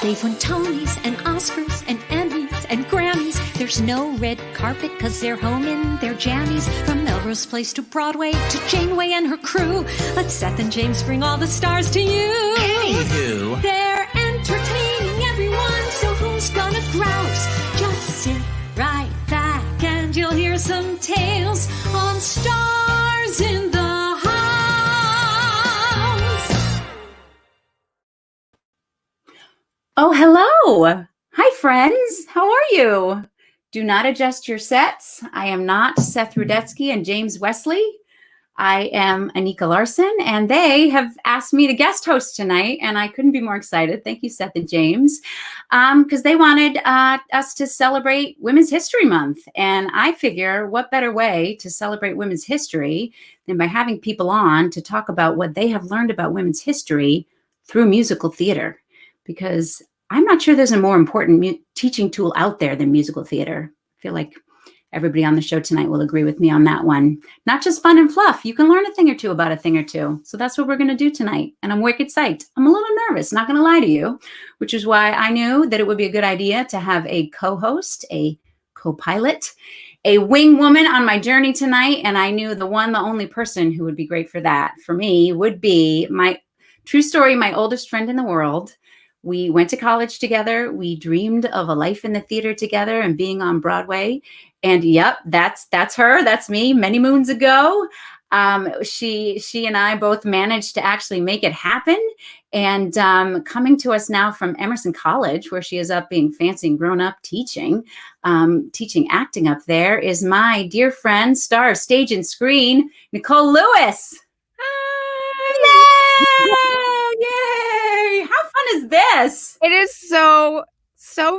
They've won Tonys and Oscars and Emmys and Grammys. There's no red carpet 'cause they're home in their jammies. From Melrose Place to Broadway to Janeway and her crew, let Seth and James bring all the stars to you. Anywho, they're entertaining everyone, so who's gonna grouse? Just sit right back and you'll hear some tales on Stars in the House. Oh, hello. Hi, friends. How are you? Do not adjust your sets. I am not Seth Rudetsky and James Wesley. I am Anika Larsen, and they have asked me to guest host tonight, and I couldn't be more excited. Thank you, Seth and James, because they wanted us to celebrate Women's History Month. And I figure what better way to celebrate women's history than by having people on to talk about what they have learned about women's history through musical theater, because I'm not sure there's a more important teaching tool out there than musical theater. I feel like everybody on the show tonight will agree with me on that one. Not just fun and fluff. You can learn a thing or two about a thing or two. So that's what we're going to do tonight. And I'm wicked psyched. I'm a little nervous, not going to lie to you, which is why I knew that it would be a good idea to have a co-host, a co-pilot, a wing woman on my journey tonight. And I knew the only person who would be great for that for me would be my true story, my oldest friend in the world. We went to college together. We dreamed of a life in the theater together and being on Broadway. And yep, that's her. That's me many moons ago. She and I both managed to actually make it happen. And coming to us now from Emerson College, where she is up being fancy and grown up teaching acting up there, is my dear friend, star of stage and screen, Nicole Lewis. Hi! Yay! How fun is this? It is so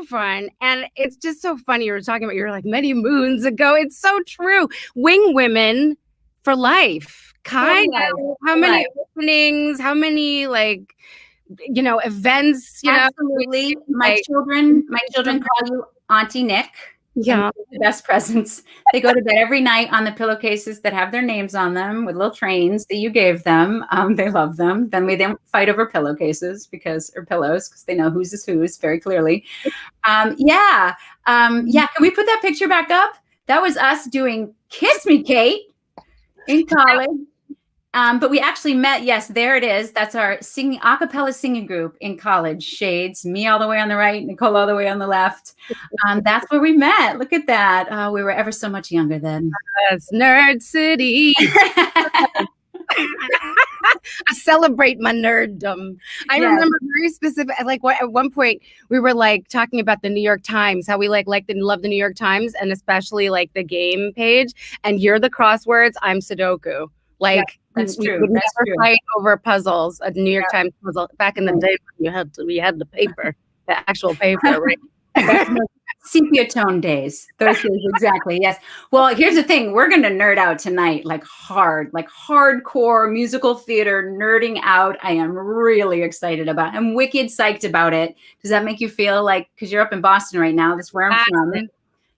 fun. And it's just so funny. You were talking about, you're like many moons ago. It's so true. Wing women for life. Kind of. How many openings, how many events, Absolutely. My children call you Auntie Nick. Yeah. The best presents. They go to bed every night on the pillowcases that have their names on them with little trains that you gave them. They love them. Then we don't fight over pillowcases or pillows because they know whose is whose very clearly. Can we put that picture back up? That was us doing Kiss Me, Kate in college. But we actually met. Yes, there it is. That's our a cappella singing group in college. Shades, me all the way on the right, Nicole all the way on the left. That's where we met. Look at that. We were ever so much younger then. Yes, Nerd City. I celebrate my nerddom. I remember very specific. At one point we were talking about the New York Times, how we like and love the New York Times, and especially the game page. And you're the crosswords. I'm Sudoku. That's true. We would never fight over puzzles. A New York Times puzzle back in the day when we had the paper, the actual paper, right? Sepia tone days. Those days, exactly. Yes. Well, here's the thing. We're going to nerd out tonight, hardcore musical theater nerding out. I am really excited about it. I'm wicked psyched about it. Does that make you feel because you're up in Boston right now, that's where I'm from.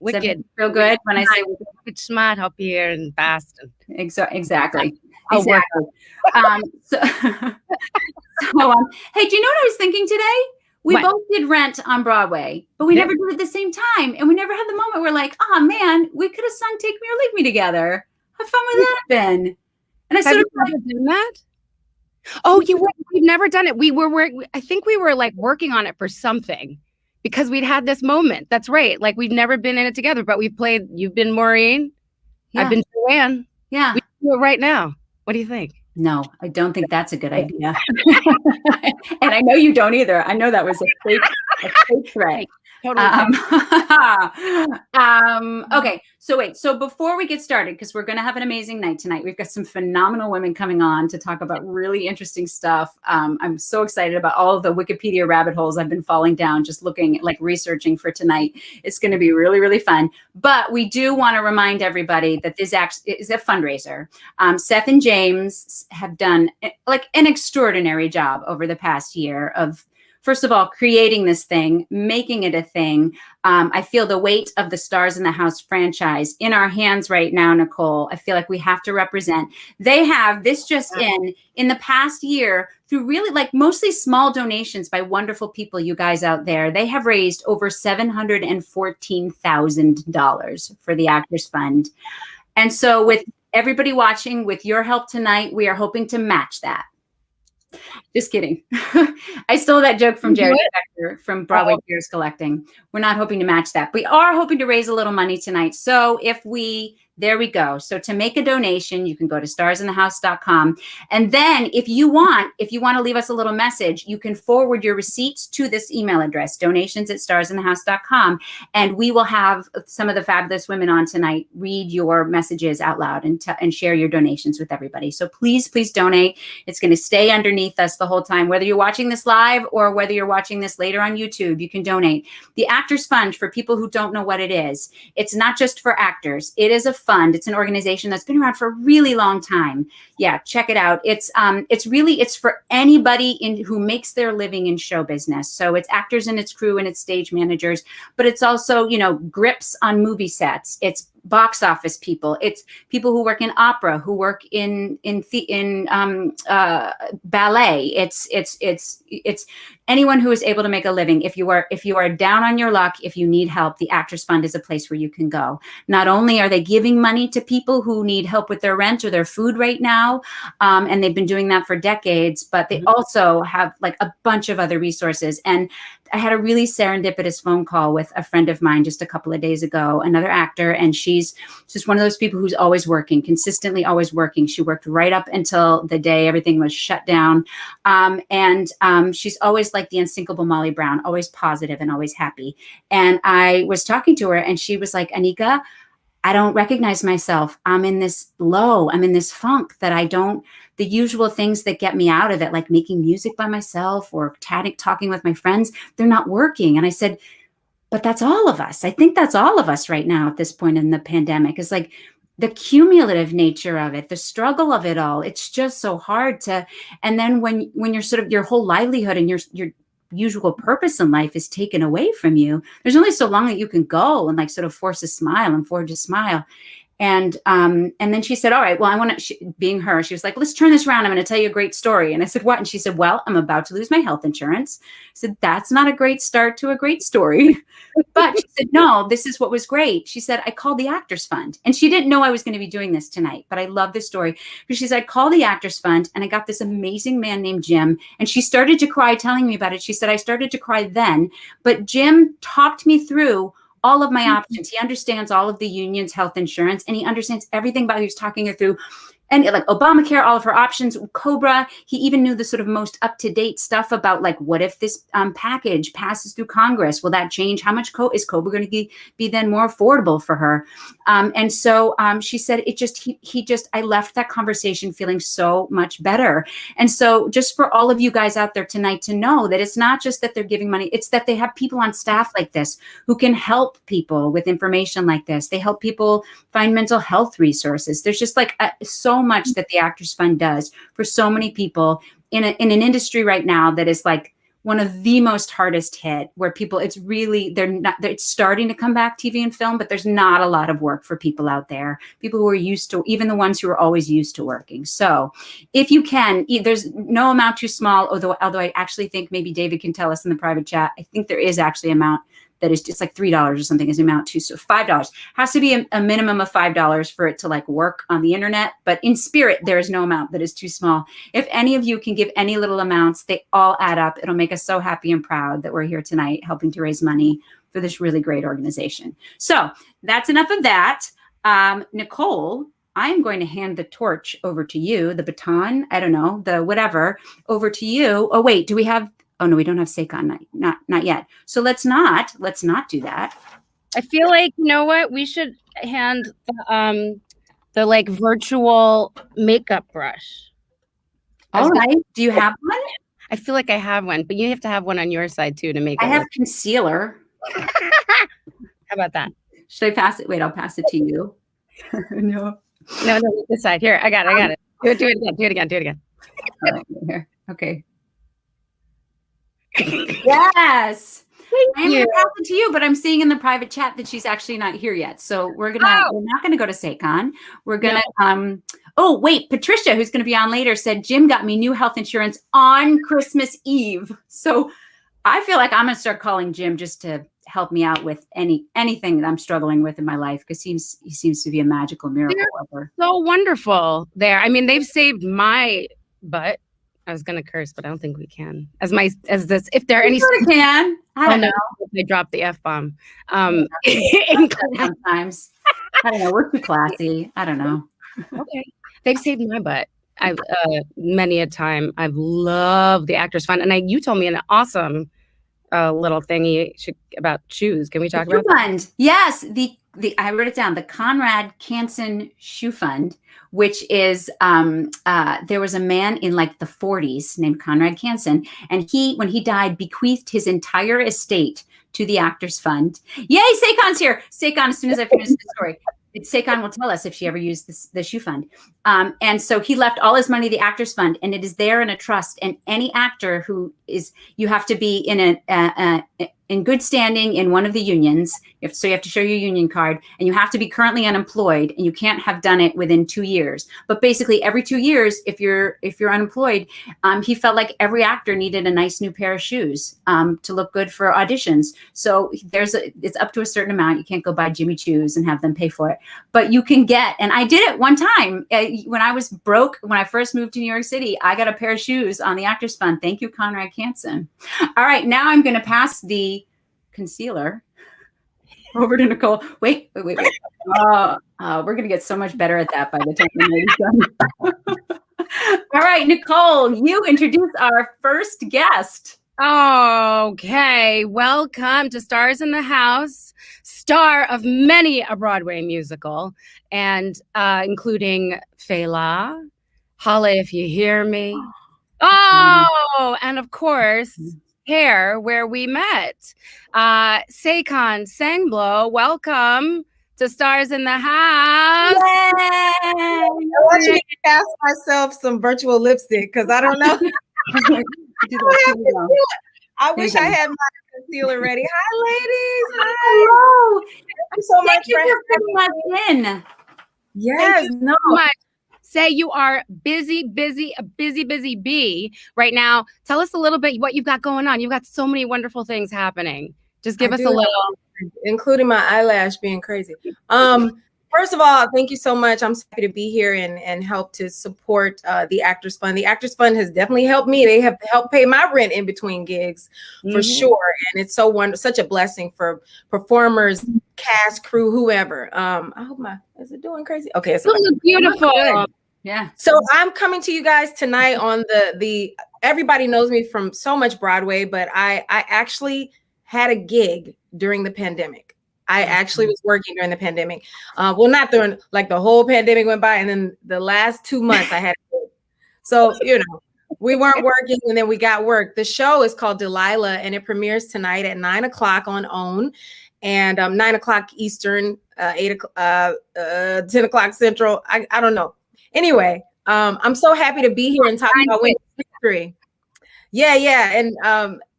Wicked. Feel good when I say it's smart up here in Boston. Exactly. Hey, do you know what I was thinking today? We both did Rent on Broadway, but we never did it at the same time. And we never had the moment where oh man, we could have sung Take Me or Leave Me together. How fun would that have been? And I have you ever done that? Oh, we've never done it. I think we were working on it for something because we'd had this moment. That's right. We've never been in it together, but we've played. You've been Maureen. Yeah. I've been Joanne. Yeah. We can do it right now. What do you think? No, I don't think that's a good idea. And I know you don't either. I know that was a fake threat. Totally. Okay. So before we get started, because we're going to have an amazing night tonight, we've got some phenomenal women coming on to talk about really interesting stuff. I'm so excited about all of the Wikipedia rabbit holes I've been falling down, just looking researching for tonight. It's going to be really, really fun. But we do want to remind everybody that this actually is a fundraiser. Seth and James have done an extraordinary job over the past year of first of all, creating this thing, making it a thing. I feel the weight of the Stars in the House franchise in our hands right now, Nicole. I feel like we have to represent. They have this just in the past year through really like mostly small donations by wonderful people, you guys out there. They have raised over $714,000 for the Actors Fund. And so with everybody watching, with your help tonight, we are hoping to match that. Just kidding. I stole that joke from Jerry Spector from Broadway Tears Collecting. We're not hoping to match that. We are hoping to raise a little money tonight. So there we go. So to make a donation, you can go to starsinthehouse.com. And then if you want to leave us a little message, you can forward your receipts to this email address, donations@starsinthehouse.com. And we will have some of the fabulous women on tonight read your messages out loud and share your donations with everybody. So please, please donate. It's going to stay underneath us the whole time. Whether you're watching this live or whether you're watching this later on YouTube, you can donate. The Actors Fund, for people who don't know what it is, it's not just for actors. It is a fund. It's an organization that's been around for a really long time. Yeah, check it out. It's for anybody who makes their living in show business. So it's actors and its crew and its stage managers, but it's also, grips on movie sets. It's box office people. It's people who work in opera, who work in ballet. It's anyone who is able to make a living. If you are down on your luck, if you need help, the Actors Fund is a place where you can go. Not only are they giving money to people who need help with their rent or their food right now, and they've been doing that for decades, but they also have like a bunch of other resources. And I had a really serendipitous phone call with a friend of mine just a couple of days ago, another actor, and she's just one of those people who's always working, consistently always working. She worked right up until the day everything was shut down. And she's always like the unsinkable Molly Brown, always positive and always happy. And I was talking to her and she was like, Anika, I don't recognize myself. I'm in this low. I'm in this funk that the usual things that get me out of it, like making music by myself or talking with my friends, they're not working. And I said, but that's all of us. I think that's all of us right now at this point in the pandemic. Is like the cumulative nature of it, the struggle of it all. It's just so hard and then when you're sort of your whole livelihood and your usual purpose in life is taken away from you, there's only so long that you can go and like sort of forge a smile. And then she said, all right, well, I want to, being her, she was like, let's turn this around. I'm going to tell you a great story. And I said, what? And she said, well, I'm about to lose my health insurance. I said, that's not a great start to a great story. But she said, no, this is what was great. She said, I called the Actors Fund. And she didn't know I was going to be doing this tonight, but I love this story. Because she said, I called the Actors Fund and I got this amazing man named Jim. And she started to cry telling me about it. She said, I started to cry then, but Jim talked me through all of my options. He understands all of the union's health insurance and he understands everything about, he was talking her through and like Obamacare, all of her options, COBRA. He even knew the sort of most up-to-date stuff about like, what if this package passes through Congress? Will that change? How much is COBRA going to be then more affordable for her? And so she said, I left that conversation feeling so much better. And so just for all of you guys out there tonight to know that it's not just that they're giving money, it's that they have people on staff like this who can help people with information like this. They help people find mental health resources. There's just like so much that the Actors Fund does for so many people in an industry right now that is like one of the most hardest hit, where people, it's starting to come back, TV and film, but there's not a lot of work for people out there, people who are used to, even the ones who are always used to working. So if you can, there's no amount too small, although I actually think maybe David can tell us in the private chat, I think there is actually an amount that is just like $3 or something is the amount too. So $5 has to be a minimum of $5 for it to like work on the internet. But in spirit, there is no amount that is too small. If any of you can give any little amounts, they all add up. It'll make us so happy and proud that we're here tonight helping to raise money for this really great organization. So that's enough of that. Nicole, I'm going to hand the torch over to you, the baton, I don't know, the whatever, over to you. Oh, wait, do we have... Oh no, we don't have Saycon, not yet. So let's not do that. I feel like, you know what? We should hand the like virtual makeup brush. All right. Do you have one? I feel like I have one, but you have to have one on your side too to make it. I have concealer. How about that? Should I pass it? Wait, I'll pass it to you. No, this side. Here, I got it. Do it again. All right, here. Okay. Yes. Thank I am you. going to pass it to you, but I'm seeing in the private chat that she's actually not here yet. So we're not going to go to Saycon. We're going to, oh, wait, Patricia, who's going to be on later, said Jim got me new health insurance on Christmas Eve. So I feel like I'm going to start calling Jim just to help me out with anything that I'm struggling with in my life, because he seems to be a magical miracle worker. So wonderful there. I mean, they've saved my butt. I was going to curse, but I don't think we can. If there are any, can. I don't know. If they drop the F-bomb. Sometimes. I don't know. We're too classy. I don't know. Okay. They've saved my butt. I've many a time. I've loved the Actors Fund, and you told me an awesome little thingy about shoes. Can we talk about that? Fund? Yes, I wrote it down. The Conrad Canton Shoe Fund, which is there was a man in like the 40s named Conrad Canton, and when he died, bequeathed his entire estate to the Actors Fund. Yay, Saycon's here. Saycon, as soon as I finish the story. Saycon will tell us if she ever used the shoe fund. And so he left all his money to the Actors Fund, and it is there in a trust. And any actor you have to be in good standing in one of the unions. So you have to show your union card, and you have to be currently unemployed, and you can't have done it within 2 years. But basically every 2 years, if you're unemployed, he felt like every actor needed a nice new pair of shoes to look good for auditions. So it's up to a certain amount. You can't go buy Jimmy Choos and have them pay for it. But you can get, and I did it one time when I was broke, when I first moved to New York City, I got a pair of shoes on the Actors Fund. Thank you, Conrad Canton. All right, now I'm going to pass the concealer over to Nicole. Wait. We're going to get so much better at that by the time we're done. All right, Nicole, you introduce our first guest. Okay, welcome to Stars in the House, star of many a Broadway musical, and including Fela, Holla If You Hear Me. Oh, and of course, Hair, where we met. Saycon Sengbloh, welcome to Stars in the House. Yay! I want you to cast myself some virtual lipstick because I don't know. I wish I had my concealer ready. Hi, ladies. Hi. Hello. Thank you so much for having us in. Yes. No. Say you are a busy bee right now. Tell us a little bit what you've got going on. You've got so many wonderful things happening. Just give us a little. Including my eyelash being crazy. First of all, thank you so much. I'm so happy to be here and help to support the Actors Fund. The Actors Fund has definitely helped me. They have helped pay my rent in between gigs for sure. And it's such a blessing for performers, cast, crew, whoever. I hope is it doing crazy? Okay. It's beautiful. Yeah. So I'm coming to you guys tonight on the everybody knows me from so much Broadway, but I actually had a gig during the pandemic. I actually was working during the pandemic. Well, not during, like the whole pandemic went by. And then the last 2 months I had a gig. So, we weren't working and then we got work. The show is called Delilah and it premieres tonight at 9 o'clock on OWN and 9 o'clock Eastern, 10 o'clock Central. I don't know. Anyway, I'm so happy to be here and talk about women's history. Yeah. And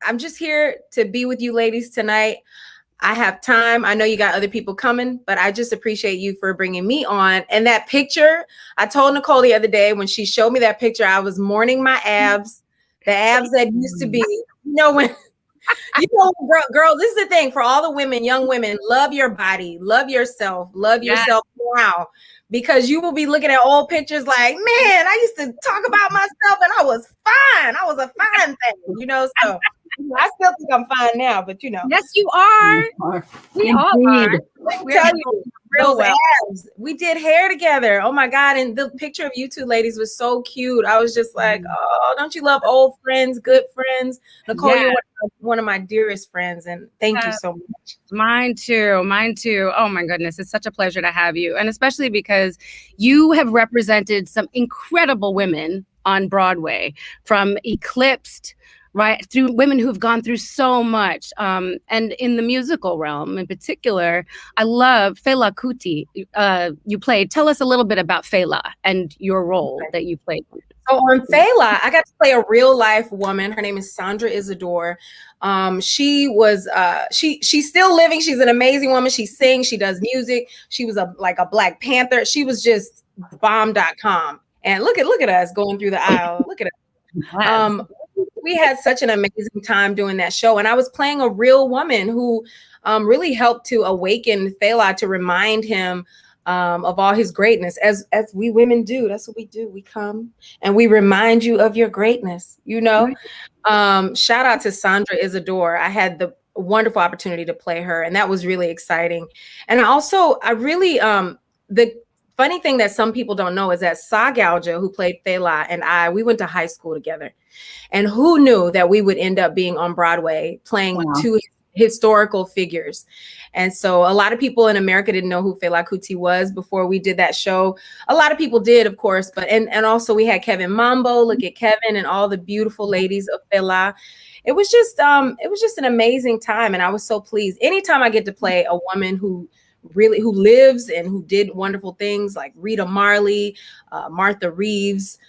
I'm just here to be with you ladies tonight. I have time. I know you got other people coming, but I just appreciate you for bringing me on. And that picture, I told Nicole the other day when she showed me that picture, I was mourning my abs, the abs that used to be, when, girl, this is the thing for all the women, young women, love your body, love yourself now, because you will be looking at old pictures like, man, I used to talk about myself and I was fine. I was a fine thing, so. I still think I'm fine now, but Yes, you are. We all are. Those abs. We did hair together. Oh my God. And the picture of you two ladies was so cute. I was just like, oh, don't you love old friends, good friends? Nicole, you're one of my dearest friends. And thank you so much. Mine too. Oh my goodness. It's such a pleasure to have you. And especially because you have represented some incredible women on Broadway, from Eclipsed, right, through women who've gone through so much. And in the musical realm in particular, I love Fela Kuti. You played. Tell us a little bit about Fela and your role that you played. So on Fela, I got to play a real life woman. Her name is Sandra Isidore. She was she's still living. She's an amazing woman. She sings, she does music. She was like a Black Panther. She was just bomb.com. And look at us going through the aisle. Look at us. We had such an amazing time doing that show. And I was playing a real woman who really helped to awaken Fela, to remind him of all his greatness, as we women do. That's what we do. We come and we remind you of your greatness, you know. Shout out to Sandra Isidore. I had the wonderful opportunity to play her, and that was really exciting. And I really the funny thing that some people don't know is that Sagalja, who played Fela, and we went to high school together. And who knew that we would end up being on Broadway playing two historical figures. And so a lot of people in America didn't know who Fela Kuti was before we did that show. A lot of people did, of course, but and also we had Kevin Mambo. Look at Kevin and all the beautiful ladies of Fela. It was just an amazing time, and I was so pleased. Anytime I get to play a woman who lives and who did wonderful things, like Rita Marley, Martha Reeves,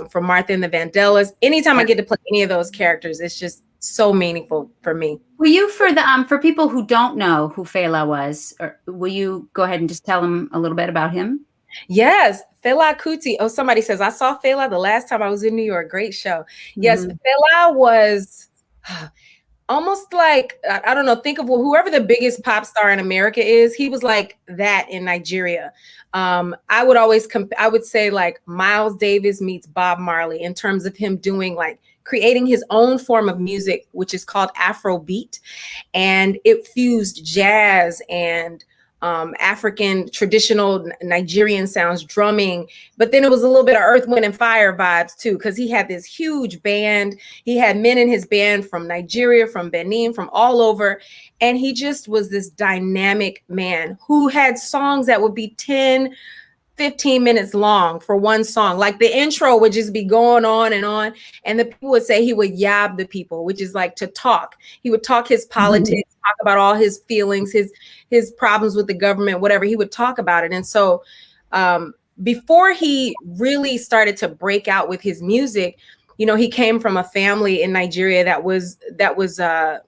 from Martha and the Vandellas. Anytime I get to play any of those characters, it's just so meaningful for me. Will you, for people who don't know who Fela was, or will you go ahead and just tell them a little bit about him? Yes, Fela Kuti. Oh, somebody says, I saw Fela the last time I was in New York. Great show. Yes, Fela was almost like, I don't know, think of whoever the biggest pop star in America is. He was like that in Nigeria. I would say like Miles Davis meets Bob Marley in terms of him doing like creating his own form of music, which is called Afrobeat. And it fused jazz and African traditional Nigerian sounds, drumming, but then it was a little bit of Earth, Wind and Fire vibes too, because he had this huge band. He had men in his band from Nigeria, from Benin, from all over. And he just was this dynamic man who had songs that would be 10, 15 minutes long for one song. Like the intro would just be going on. And the people would say he would yab the people, which is like to talk. He would talk his politics, talk about all his feelings, his problems with the government, whatever. He would talk about it. And so before he really started to break out with his music, you know, he came from a family in Nigeria that was a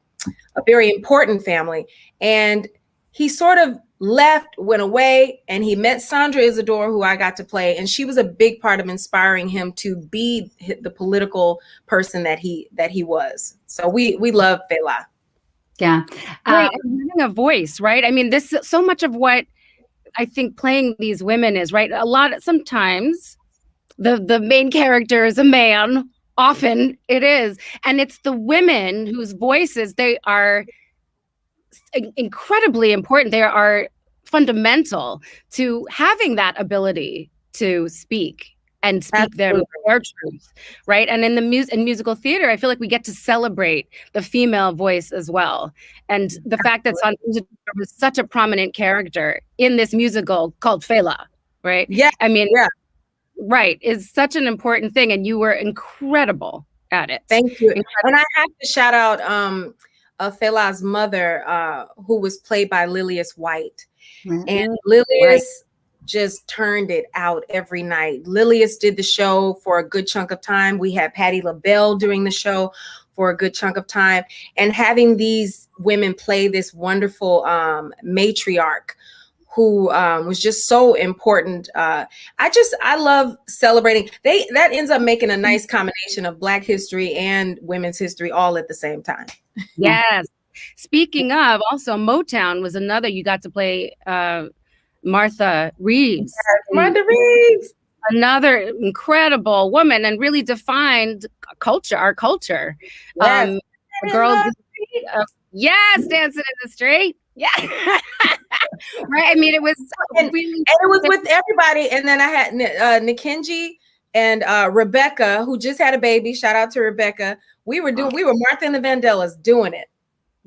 very important family. And he sort of went away, and he met Sandra Isidore, who I got to play, and she was a big part of inspiring him to be the political person that he was. So we love Fela. Yeah, right, and having a voice, right? I mean, this so much of what I think playing these women is, right. Sometimes the main character is a man. Often it is, and it's the women whose voices, they are incredibly important. They are fundamental to having that ability to speak and speak their truth, right? And in the musical theater, I feel like we get to celebrate the female voice as well. And the fact that Sandra was such a prominent character in this musical called Fela, right? Yeah, I mean, right, is such an important thing, and you were incredible at it. Thank you. And I have to shout out Fela's mother, who was played by Lillias White. And Lillias just turned it out every night. Lillias did the show for a good chunk of time. We had Patti LaBelle doing the show for a good chunk of time. And having these women play this wonderful matriarch who was just so important. I love celebrating. That ends up making a nice combination of Black history and women's history all at the same time. Yes. Speaking of, also Motown was another. You got to play Martha Reeves. Yes, Martha Reeves, another incredible woman, and really defined our culture. Yes, girls, yes, dancing in the street. Yeah, right. I mean, it was really, and it was with everybody. And then I had Nikenji and Rebecca, who just had a baby. Shout out to Rebecca. We were Martha and the Vandellas doing it.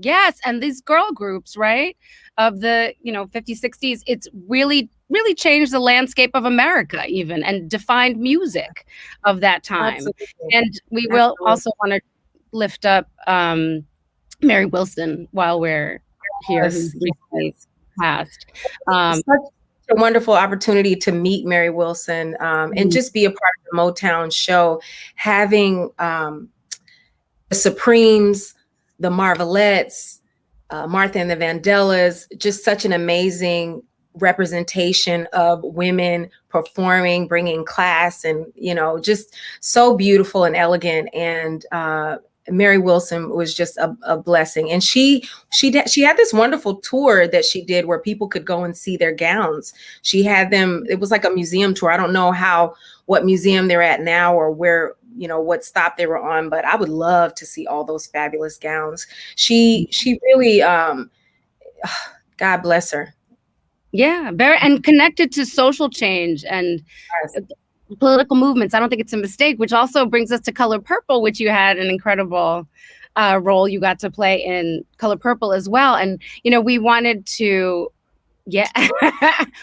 Yes, and these girl groups, right, of the 50s, 60s, it's really changed the landscape of America even, and defined music of that time. Absolutely. And we will also want to lift up Mary Wilson while we're here. Recently passed. a wonderful opportunity to meet Mary Wilson and just be a part of the Motown show, having the Supremes, the Marvelettes, Martha and the Vandellas, just such an amazing representation of women performing, bringing class, and, you know, just so beautiful and elegant. And Mary Wilson was just a blessing. And she had this wonderful tour that she did where people could go and see their gowns. She had them, it was like a museum tour. I don't know what museum they're at now or where, you know, what stop they were on, but I would love to see all those fabulous gowns. She really, God bless her. Yeah, very, and connected to social change and political movements. I don't think it's a mistake, which also brings us to Color Purple, which you had an incredible role you got to play in Color Purple as well. And, you know, we wanted to,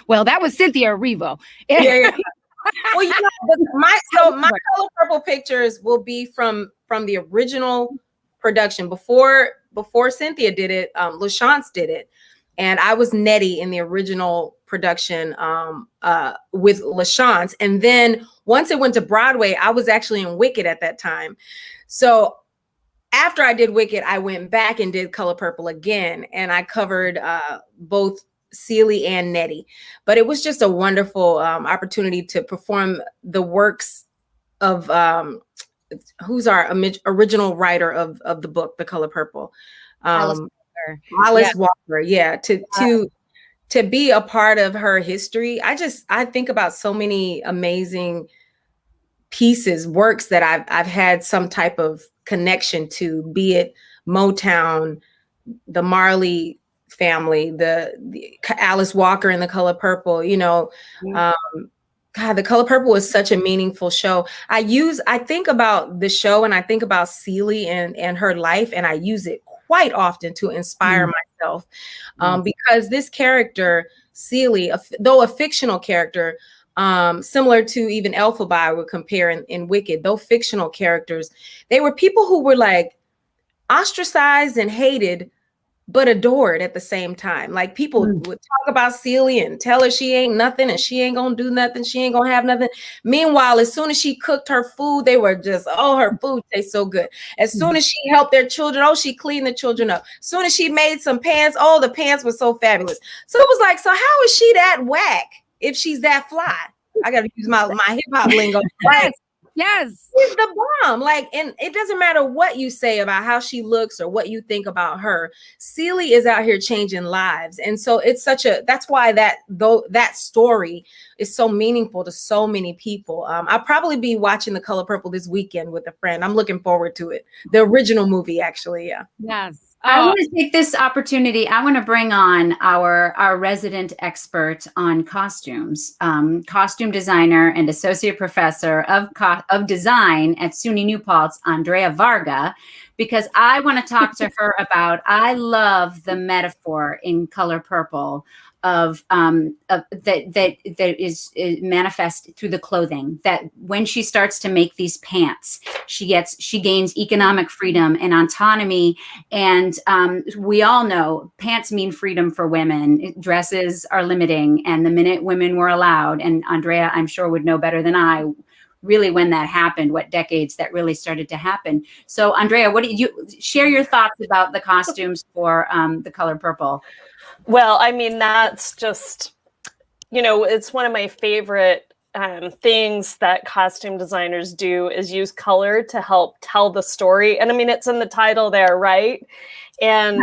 well, that was Cynthia Erivo. Yeah. Well, you know, my Color Purple pictures will be from the original production before Cynthia did it. LaChance did it, and I was Nettie in the original production with LaChance. And then once it went to Broadway, I was actually in Wicked at that time. So after I did Wicked, I went back and did Color Purple again, and I covered both Celie and Nettie. But it was just a wonderful opportunity to perform the works of who's our original writer of the book, The Color Purple, Alice Walker. Yeah, to be a part of her history. I think about so many amazing pieces, works that I've had some type of connection to, be it Motown, the Marley family, the Alice Walker and The Color Purple, you know. God, The Color Purple is such a meaningful show. I think about the show and I think about Celie and her life, and I use it quite often to inspire myself, because this character, Celie, though a fictional character, similar to even Elphaba, I would compare in Wicked, though fictional characters, they were people who were like ostracized and hated, but adored at the same time. Like, people would talk about Celie and tell her she ain't nothing and she ain't gonna do nothing. She ain't gonna have nothing. Meanwhile, as soon as she cooked her food, they were just, oh, her food tastes so good. As soon as she helped their children, oh, she cleaned the children up. As soon as she made some pants, oh, the pants were so fabulous. So it was like, so how is she that whack if she's that fly? I got to use my hip hop lingo. Yes. She's the bomb. Like, and it doesn't matter what you say about how she looks or what you think about her. Celie is out here changing lives. And so it's that's why that story is so meaningful to so many people. I'll probably be watching The Color Purple this weekend with a friend. I'm looking forward to it. The original movie, actually. Yeah. Yes. I want to take this opportunity. I want to bring on our resident expert on costumes, costume designer and associate professor of design at SUNY New Paltz, Andrea Varga, because I want to talk to her about, I love the metaphor in Color Purple of that is manifest through the clothing, that when she starts to make these pants, she gains economic freedom and autonomy. And we all know pants mean freedom for women. Dresses are limiting. And the minute women were allowed, and Andrea, I'm sure, would know better than I, really when that happened, what decades that really started to happen. So Andrea, what do you share your thoughts about the costumes for The Color Purple? Well, I mean, that's just, you know, it's one of my favorite things that costume designers do, is use color to help tell the story. And I mean, it's in the title there, right? And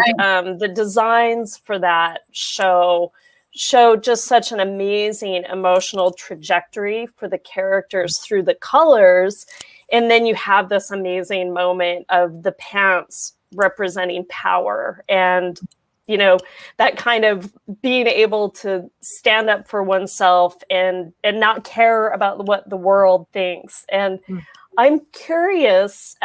the designs for that show just such an amazing emotional trajectory for the characters through the colors. And then you have this amazing moment of the pants representing power, and you know, that kind of being able to stand up for oneself and not care about what the world thinks. And I'm curious,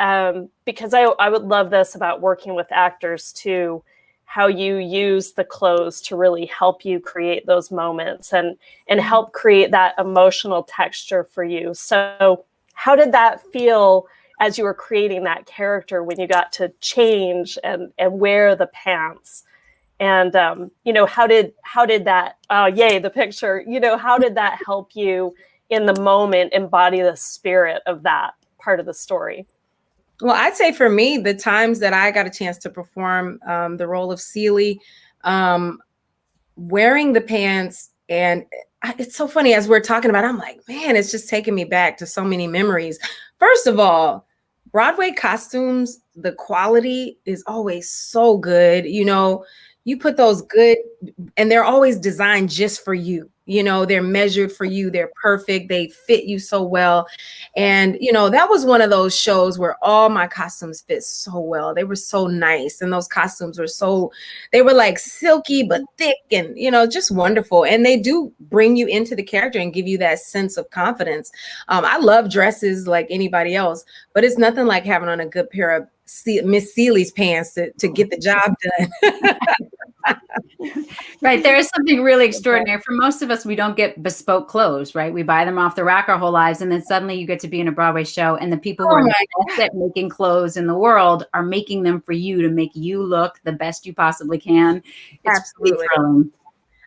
because I would love this about working with actors too, how you use the clothes to really help you create those moments and help create that emotional texture for you. So how did that feel as you were creating that character when you got to change and wear the pants? And how did that? Yay, the picture! How did that help you in the moment embody the spirit of that part of the story? Well, I'd say for me, the times that I got a chance to perform the role of Celie, wearing the pants, and it's so funny as we're talking about it, I'm like, man, it's just taking me back to so many memories. First of all, Broadway costumes, the quality is always so good. You put those good, and they're always designed just for you. They're measured for you. They're perfect. They fit you so well. And, that was one of those shows where all my costumes fit so well. They were so nice. And those costumes were they were like silky, but thick and, just wonderful. And they do bring you into the character and give you that sense of confidence. I love dresses like anybody else, but it's nothing like having on a good pair of Miss Celie's pants to get the job done. Right. There is something really extraordinary. For most of us, we don't get bespoke clothes, right? We buy them off the rack our whole lives. And then suddenly you get to be in a Broadway show, and the people who are best at making clothes in the world are making them for you to make you look the best you possibly can. It's Absolutely. thrilling.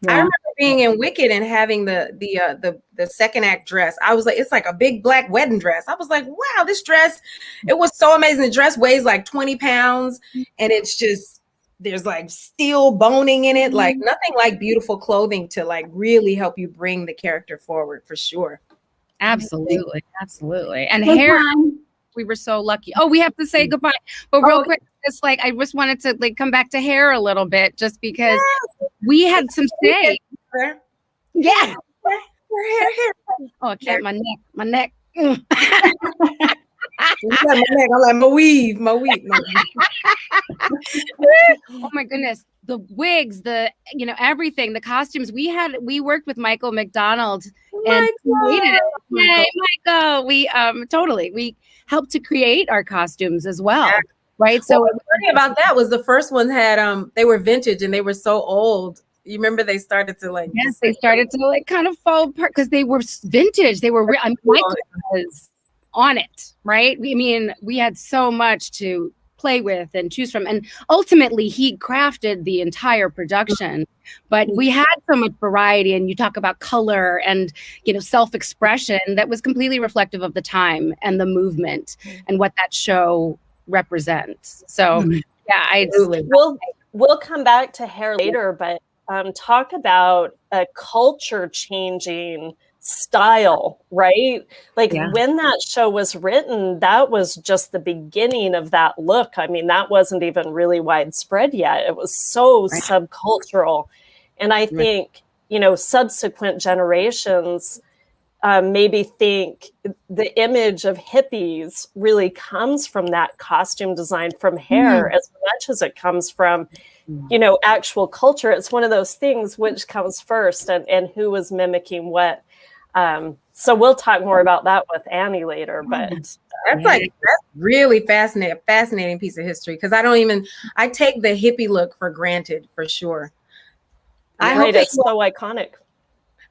Yeah. I remember being in Wicked and having the second act dress. I was like, it's like a big black wedding dress. I was like, wow, this dress, it was so amazing. The dress weighs like 20 pounds and it's just, there's like steel boning in it, like nothing like beautiful clothing to like really help you bring the character forward, for sure. Absolutely. And hair, we were so lucky. Oh, we have to say goodbye. But real quick, it's like, I just wanted to like come back to hair a little bit, just because we had some say. Yeah. Oh, I can't, my neck. I'm like, my weave. Oh my goodness. The wigs, everything, the costumes. We worked with Michael McDonald and created it. Yay, Michael. We helped to create our costumes as well. Yeah. Right. So what's funny about that was the first one had they were vintage and they were so old. You remember they started to like kind of fall apart because they were vintage. They were Michael was on it, right? I mean, we had so much to play with and choose from, and ultimately he crafted the entire production. But we had so much variety, and you talk about color and self-expression that was completely reflective of the time and the movement and what that show represents. So yeah, we'll come back to hair later, but talk about a culture changing style, right? Like when that show was written, that was just the beginning of that look. I mean, that wasn't even really widespread yet. It was so subcultural. And I think, subsequent generations maybe think the image of hippies really comes from that costume design, from hair, as much as it comes from, actual culture. It's one of those things, which comes first and who was mimicking what. So we'll talk more about that with Annie later, but that's really fascinating piece of history. Cause I take the hippie look for granted, for sure. It's so iconic.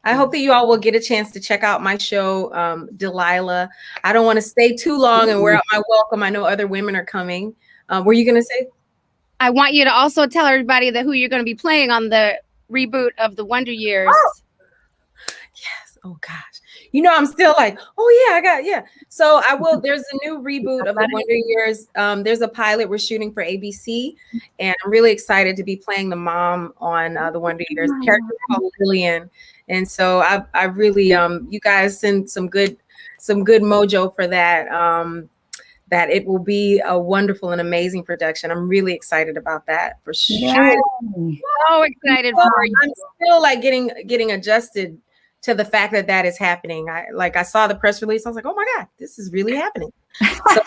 I hope that you all will get a chance to check out my show, Delilah. I don't want to stay too long and wear out my welcome. I know other women are coming. Were you going to say? I want you to also tell everybody who you're going to be playing on the reboot of the Wonder Years. Oh. Yes. Oh gosh. I'm still like, So I will, there's a new reboot of the Wonder Years. There's a pilot we're shooting for ABC, and I'm really excited to be playing the mom on the Wonder Years. The character called Lillian. And so I really, you guys send some good mojo for that. That it will be a wonderful and amazing production. I'm really excited about that, for sure. Yeah. So excited for you. I'm still like getting adjusted to the fact that is happening. I saw the press release. I was like, oh my God, this is really happening. So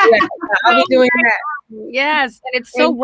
I'll be doing that. Yes. And it's so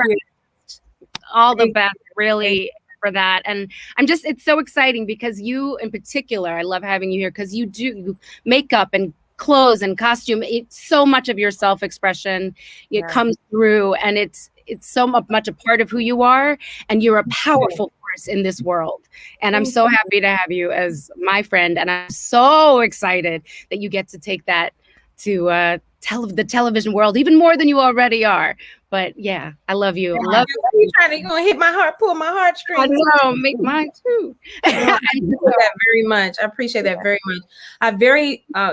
all the best, really, for that. And it's so exciting because you in particular, I love having you here because you do makeup and clothes and costume. It's so much of your self-expression. It comes through, and it's so much a part of who you are, and you're a powerful force in this world. And I'm so happy to have you as my friend, and I'm so excited that you get to take that to the television world even more than you already are. But yeah, I love you. Yeah. Love What are you trying to? You gonna hit my heart, pull my I heartstrings? know, make mine too. No, I appreciate that very much. I appreciate that very much.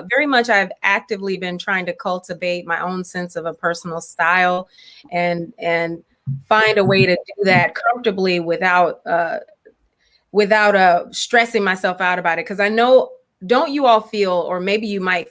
Very much. I've actively been trying to cultivate my own sense of a personal style, and find a way to do that comfortably without stressing myself out about it. Because I know, don't you all feel, or maybe you might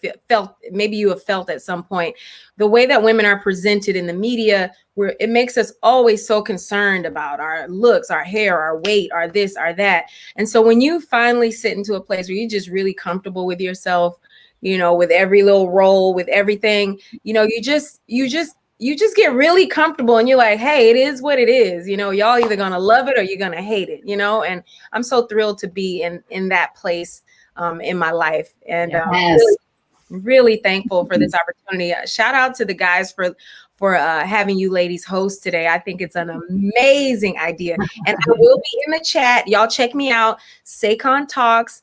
maybe you have felt at some point, the way that women are presented in the media, where it makes us always so concerned about our looks, our hair, our weight, our this, our that. And so when you finally sit into a place where you're just really comfortable with yourself, with every little roll, with everything, you just get really comfortable, and you're like, hey, it is what it is. Y'all either gonna love it or you're gonna hate it, and I'm so thrilled to be in that place in my life, and really, really thankful for this opportunity. Shout out to the guys for having you ladies host today. I think it's an amazing idea, and I will be in the chat. Y'all check me out, Saycon Talks.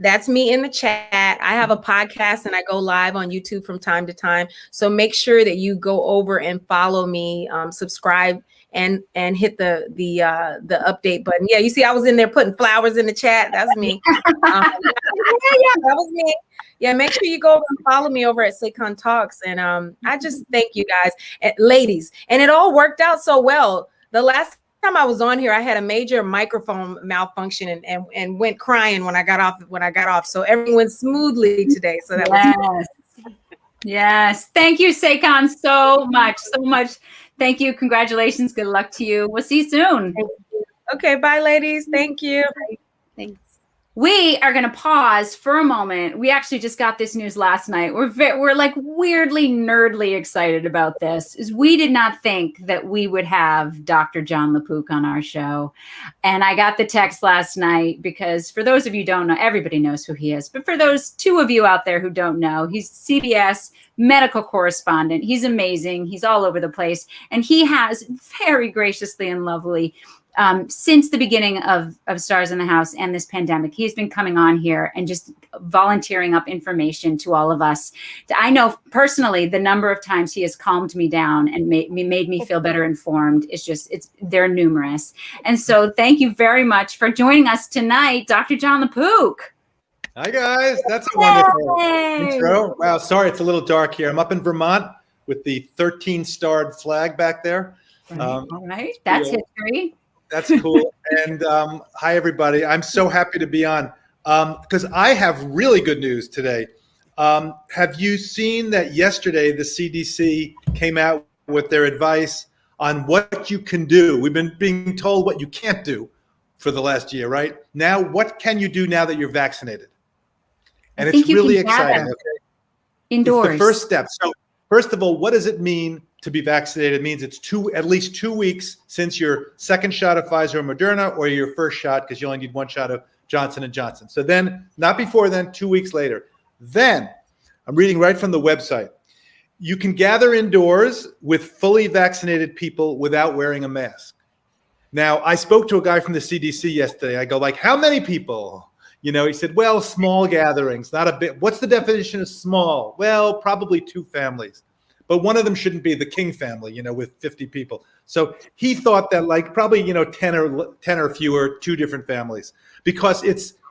That's me in the chat. I have a podcast and I go live on YouTube from time to time. So make sure that you go over and follow me, subscribe, and hit the update button. Yeah, you see, I was in there putting flowers in the chat. That's me. Yeah, that was me. Yeah, make sure you go over and follow me over at Saycon Talks. And I just thank you guys, and ladies. And it all worked out so well. The last time I was on here, I had a major microphone malfunction and went crying when I got off. So everything went smoothly today. So that was yes. Thank you, Saycon, so much. Thank you. Congratulations. Good luck to you. We'll see you soon. Okay, bye, ladies. Thank you. Thanks. We are going to pause for a moment. We actually just got this news last night. We're like weirdly nerdly excited about this. Is we did not think that we would have Dr. John LaPook on our show. And I got the text last night because for those of you who don't know, everybody knows who he is. But for those two of you out there who don't know, he's CBS medical correspondent. He's amazing. He's all over the place. And he has very graciously and lovely, since the beginning of Stars in the House and this pandemic, he's been coming on here and just volunteering up information to all of us. I know personally the number of times he has calmed me down and made me feel better informed. They're numerous. And so thank you very much for joining us tonight, Dr. John LaPook. Hi guys, that's a wonderful intro. Wow, sorry it's a little dark here. I'm up in Vermont with the 13-starred flag back there. All right, that's history. That's cool. And hi, everybody. I'm so happy to be on because I have really good news today. Have you seen that yesterday the CDC came out with their advice on what you can do? We've been being told what you can't do for the last year, right? Now, what can you do now that you're vaccinated? And it's really exciting. Okay? Indoors. It's the first step. So first of all, what does it mean to be vaccinated? It means it's at least 2 weeks since your second shot of Pfizer or Moderna or your first shot, because you only need one shot of Johnson & Johnson. So then, not before then, 2 weeks later. Then, I'm reading right from the website, you can gather indoors with fully vaccinated people without wearing a mask. Now, I spoke to a guy from the CDC yesterday. I go like, how many people? He said, well, small gatherings, not a bit. What's the definition of small? Well, probably 2 families. But one of them shouldn't be the King family, with 50 people. So he thought that probably, 10 or fewer, 2 different families, because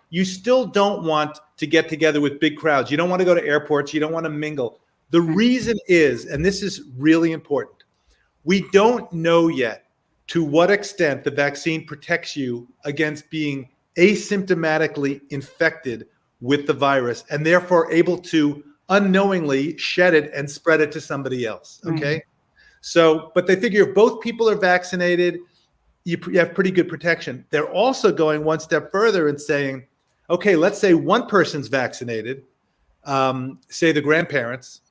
you still don't want to get together with big crowds. You don't want to go to airports. You don't want to mingle. The reason is, and this is really important, we don't know yet to what extent the vaccine protects you against being asymptomatically infected with the virus and therefore able to unknowingly shed it and spread it to somebody else. Okay. Right. So, but they figure if both people are vaccinated, you have pretty good protection. They're also going one step further and saying, okay, let's say one person's vaccinated, say the grandparents,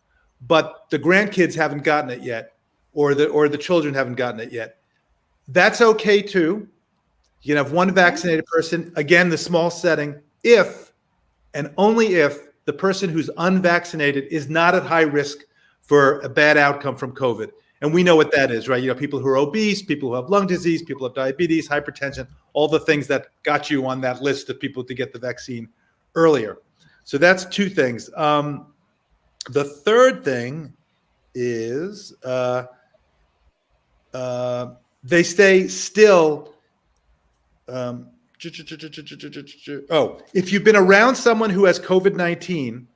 but the grandkids haven't gotten it yet, or the children haven't gotten it yet. That's okay too. You can have one vaccinated person, again, the small setting, if and only if the person who's unvaccinated is not at high risk for a bad outcome from COVID. And we know what that is, right? People who are obese, people who have lung disease, people who have diabetes, hypertension, all the things that got you on that list of people to get the vaccine earlier. So that's 2 things. The third thing is they stay still. If you've been around someone who has COVID-19,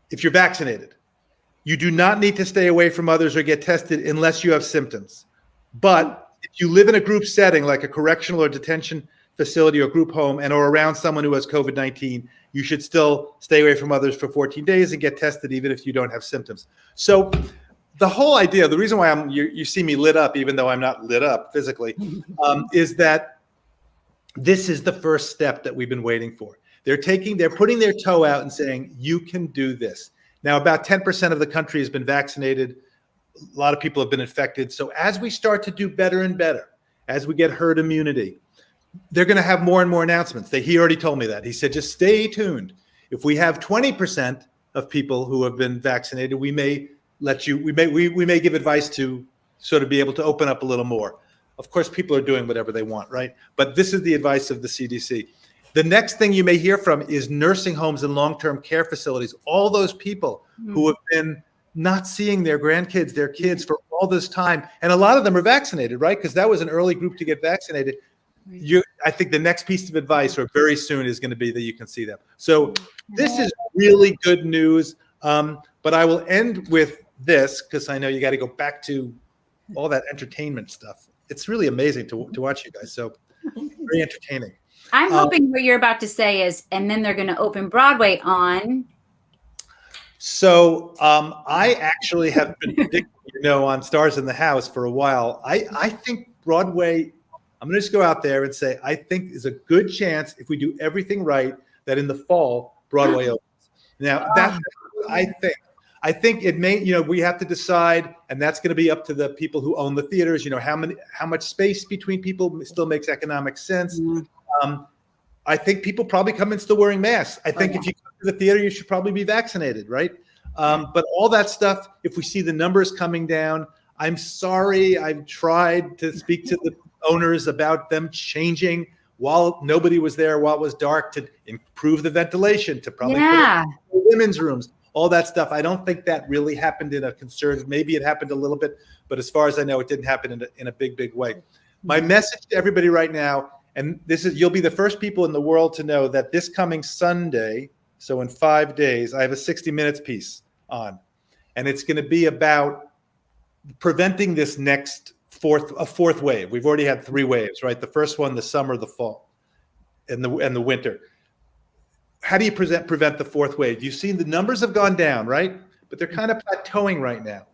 if you're vaccinated, you do not need to stay away from others or get tested unless you have symptoms. But if you live in a group setting like a correctional or detention facility or group home and or around someone who has COVID-19, you should still stay away from others for 14 days and get tested even if you don't have symptoms. So the whole idea, the reason why you see me lit up, even though I'm not lit up physically, is that this is the first step that we've been waiting for. They're putting their toe out and saying, you can do this. Now, about 10% of the country has been vaccinated. A lot of people have been infected. So as we start to do better and better, as we get herd immunity, they're going to have more and more announcements. He already told me that. He said, just stay tuned. If we have 20% of people who have been vaccinated, we may give advice to sort of be able to open up a little more. Of course, people are doing whatever they want, right? But this is the advice of the CDC. The next thing you may hear from is nursing homes and long-term care facilities. All those people who have been not seeing their grandkids, their kids for all this time. And a lot of them are vaccinated, right? Because that was an early group to get vaccinated. I think the next piece of advice, or very soon, is going to be that you can see them. So this is really good news. But I will end with this, because I know you got to go back to all that entertainment stuff. It's really amazing to watch you guys. So very entertaining. I'm hoping what you're about to say is, and then they're going to open Broadway on. So I actually have been predicting, on Stars in the House for a while. I think Broadway, I'm going to just go out there and say, I think is a good chance, if we do everything right, that in the fall, Broadway opens. Now, that's what I think. I think it may, we have to decide, and that's going to be up to the people who own the theaters, how much space between people still makes economic sense. I think people probably come in still wearing masks. I think if you come to the theater, you should probably be vaccinated, right? But all that stuff, if we see the numbers coming down, I'm sorry, I've tried to speak to the owners about them changing while nobody was there, while it was dark, to improve the ventilation, to probably put women's rooms. All that stuff. I don't think that really happened in a concerted, maybe it happened a little bit, but as far as I know, it didn't happen in a big way. My message to everybody right now, and you'll be the first people in the world to know that this coming Sunday, so in 5 days, I have a 60 Minutes piece on, and it's going to be about preventing this next fourth wave. We've already had 3 waves, right? The first one, the summer, the fall, and the winter. How do you prevent the 4th wave? You've seen the numbers have gone down, right? But they're kind of plateauing right now.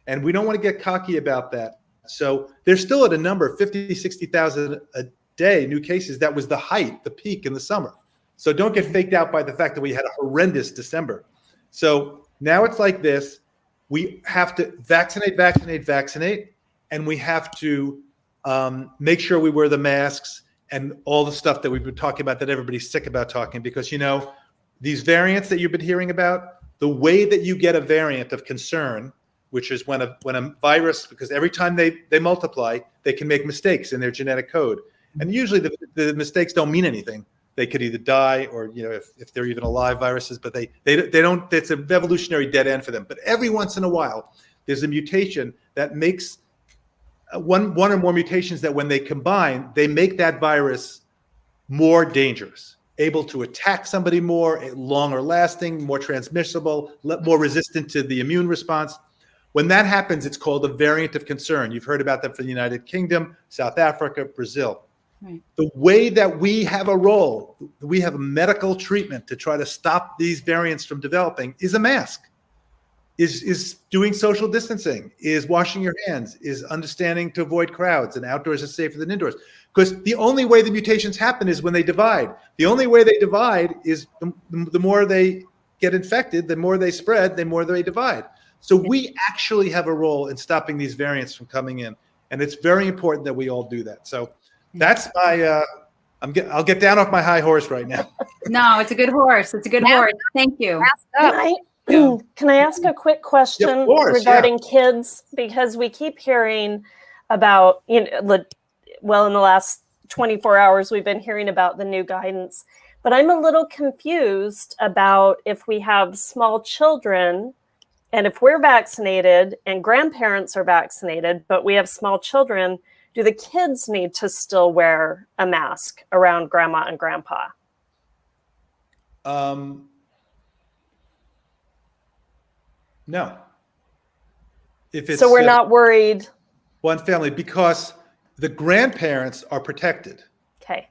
And we don't want to get cocky about that. So they're still at a number of 50, 60,000 a day, new cases. That was the height, the peak in the summer. So don't get faked out by the fact that we had a horrendous December. So now it's like this. We have to vaccinate, and we have to make sure we wear the masks and all the stuff that we've been talking about that everybody's sick about talking, because, these variants that you've been hearing about, the way that you get a variant of concern, which is when a virus, because every time they multiply, they can make mistakes in their genetic code. And usually the mistakes don't mean anything. They could either die or, if they're even alive viruses, but they don't, it's an evolutionary dead end for them. But every once in a while, there's a mutation that makes one or more mutations that when they combine, they make that virus more dangerous, able to attack somebody more, longer lasting, more transmissible, more resistant to the immune response. When that happens, it's called a variant of concern. You've heard about that for the United Kingdom, South Africa, Brazil. Right. The way that we have a role, we have a medical treatment to try to stop these variants from developing, is a mask. Is doing social distancing, is washing your hands, is understanding to avoid crowds, and outdoors is safer than indoors. Because the only way the mutations happen is when they divide. The only way they divide is the more they get infected, the more they spread, the more they divide. So we actually have a role in stopping these variants from coming in. And it's very important that we all do that. So that's my, I'll get down off my high horse right now. No, it's a good horse. It's a good horse. Thank you. Can I ask a quick question regarding kids? Because we keep hearing about, in the last 24 hours, we've been hearing about the new guidance. But I'm a little confused about if we have small children And if we're vaccinated and grandparents are vaccinated, but we have small children, do the kids need to still wear a mask around grandma and grandpa? No. If it's so we're not worried. One family, because the grandparents are protected. Okay.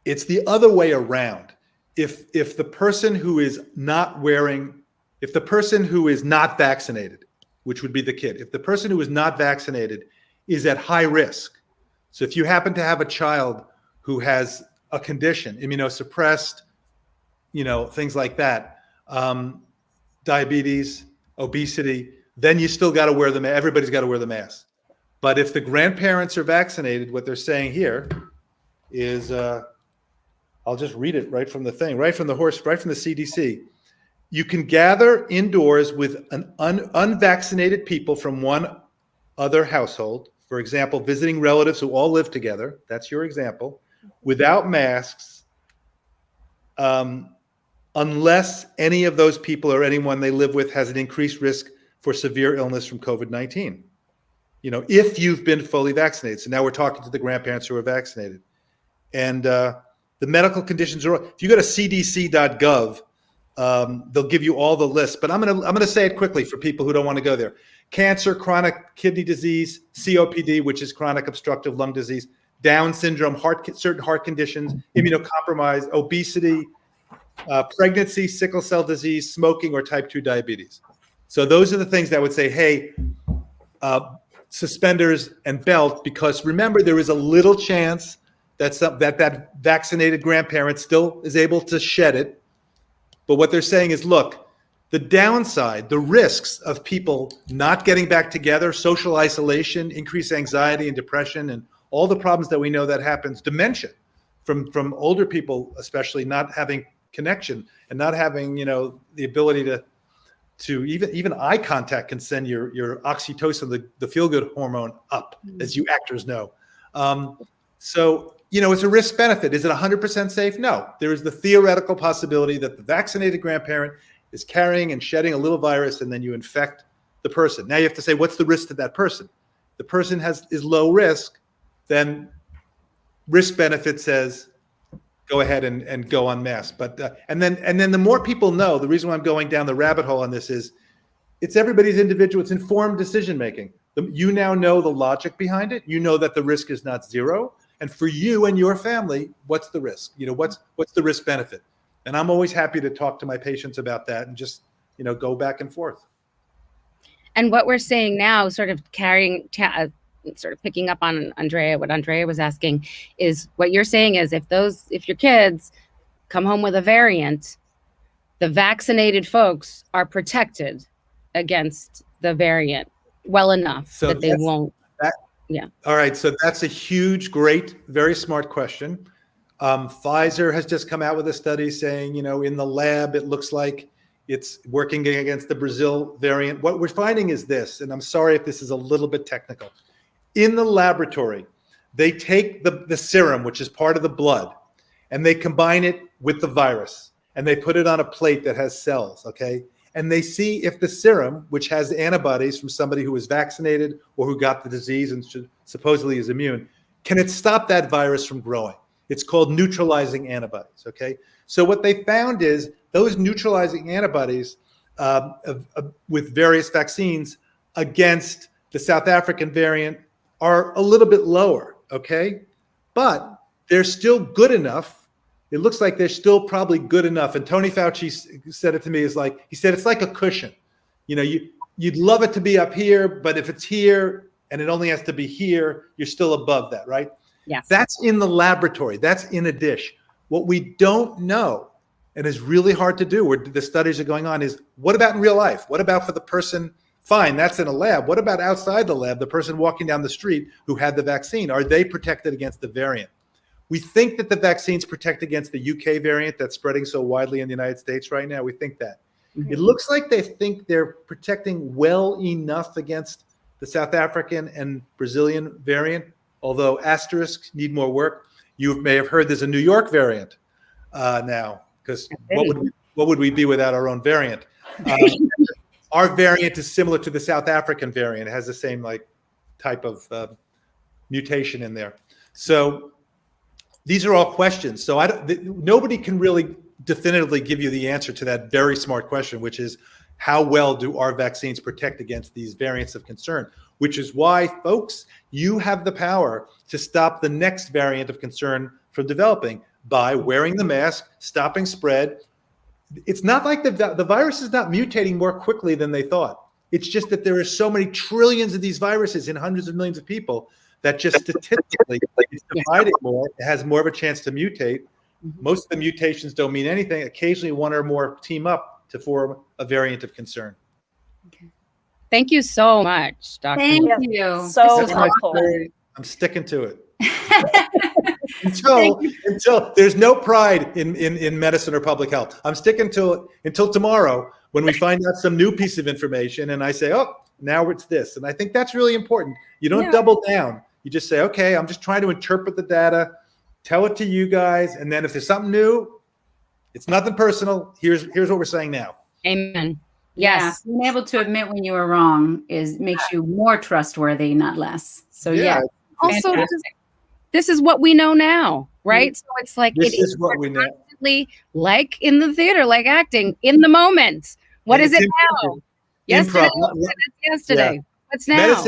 It's the other way around. If the person who is not vaccinated, which would be the kid, if the person who is not vaccinated is at high risk. So if you happen to have a child who has a condition, immunosuppressed, things like that, diabetes, obesity, then you still got to wear them. Everybody's got to wear the mask. But if the grandparents are vaccinated, what they're saying here is, I'll just read it right from the thing, right from the CDC. You can gather indoors with unvaccinated people from one other household, for example, visiting relatives who all live together, that's your example, without masks, unless any of those people or anyone they live with has an increased risk for severe illness from COVID-19. If you've been fully vaccinated. So now we're talking to the grandparents who are vaccinated. And the medical conditions are, if you go to cdc.gov, they'll give you all the lists, but I'm gonna say it quickly for people who don't want to go there. Cancer, chronic kidney disease, COPD, which is chronic obstructive lung disease, Down syndrome, certain heart conditions, immunocompromised, obesity, pregnancy, sickle cell disease, smoking, or type 2 diabetes. So those are the things that would say, hey, suspenders and belt, because remember, there is a little chance that vaccinated grandparent still is able to shed it. But what they're saying is, look, the downside, the risks of people not getting back together, social isolation, increased anxiety and depression, and all the problems that we know that happens, dementia from older people, especially not having connection and not having, the ability to even eye contact can send your oxytocin, the feel-good hormone up, as you actors know. So, it's a risk benefit. Is it 100% safe? No. There is the theoretical possibility that the vaccinated grandparent is carrying and shedding a little virus, and then you infect the person. Now you have to say, what's the risk to that person? The person is low risk, then risk benefit says, go ahead and go en masse. But and then the more people know, the reason why I'm going down the rabbit hole on this is, it's everybody's individual. It's informed decision making. You now know the logic behind it. You know that the risk is not zero. And for you and your family, what's the risk? What's the risk benefit? And I'm always happy to talk to my patients about that and just, go back and forth. And what we're saying now, sort of picking up on what Andrea was asking, is what you're saying is if your kids come home with a variant, the vaccinated folks are protected against the variant well enough that they won't. Yeah. All right. So that's a huge, great, very smart question. Pfizer has just come out with a study saying, in the lab, it looks like it's working against the Brazil variant. What we're finding is this, and I'm sorry if this is a little bit technical. In the laboratory, they take the serum, which is part of the blood, and they combine it with the virus, and they put it on a plate that has cells, okay? And they see if the serum, which has antibodies from somebody who was vaccinated or who got the disease and supposedly is immune, can it stop that virus from growing? It's called neutralizing antibodies, okay? So what they found is those neutralizing antibodies with various vaccines against the South African variant are a little bit lower, okay? But they're still good enough. It looks like they're still probably good enough. And Tony Fauci said it to me, he said, it's like a cushion. You'd love it to be up here, but if it's here and it only has to be here, you're still above that, right? Yes. That's in the laboratory. That's in a dish. What we don't know, and is really hard to do, where the studies are going on, is what about in real life? What about for the person, fine, that's in a lab. What about outside the lab, the person walking down the street who had the vaccine? Are they protected against the variant? We think that the vaccines protect against the UK variant that's spreading so widely in the United States right now. We think that. Mm-hmm. It looks like they think they're protecting well enough against the South African and Brazilian variant, although asterisks need more work. You may have heard there's a New York variant now, because what would we be without our own variant? Our variant is similar to the South African variant. It has the same like type of mutation in there. So these are all questions. So nobody can really definitively give you the answer to that very smart question, which is how well do our vaccines protect against these variants of concern? Which is why, folks, you have the power to stop the next variant of concern from developing by wearing the mask, stopping spread. It's not like the virus is not mutating more quickly than they thought. It's just that there are so many trillions of these viruses in hundreds of millions of people that just statistically it's divided more. It has more of a chance to mutate. Most of the mutations don't mean anything. Occasionally, one or more team up to form a variant of concern. Okay. Thank you so much, Dr. Thank you. So helpful. I'm sticking to it. until there's no pride in medicine or public health. I'm sticking to it until tomorrow when we find out some new piece of information and I say, oh, now it's this. And I think that's really important. You don't double down. You just say, okay, I'm just trying to interpret the data, tell it to you guys. And then if there's something new, it's nothing personal. Here's what we're saying now. Amen. Yes. Yeah, being able to admit when you were wrong makes you more trustworthy, not less. So Also, this is what we know now, right? So it's like this is what we know. Like in the theater, like acting in the moment. What is it now? Yesterday. Yesterday. What's now?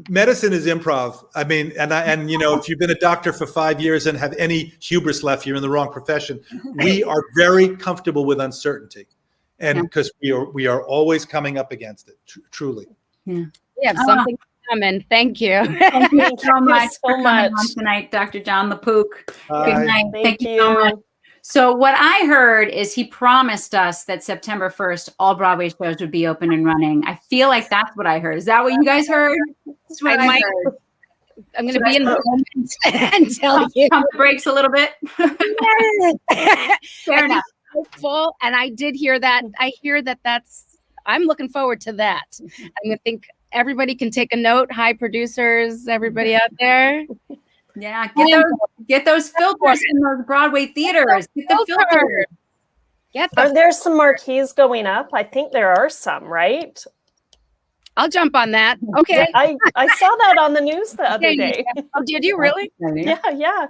Medicine is improv. I mean, and you know, if you've been a doctor for 5 years and have any hubris left, you're in the wrong profession. We are very comfortable with uncertainty, and because we are always coming up against it. Truly. Yeah. We have something coming. Thank you. Thank you so much for coming on tonight, Dr. John LaPook. Good night. Thank you so much. So what I heard is he promised us that September 1st, all Broadway shows would be open and running. I feel like that's what I heard. Is that what you guys heard? That's what I heard. I'm going to be in the moment and tell you. Pump the brakes a little bit. Fair enough. Hopeful, and I did hear that. I hear I'm looking forward to that. I think everybody can take a note. Hi, producers, everybody out there. Yeah, get those filters in those Broadway theaters. Get the filters. Are there some marquees going up? I think there are some, right? I'll jump on that. Okay. I saw that on the news the other day. Oh, did you really? Yeah.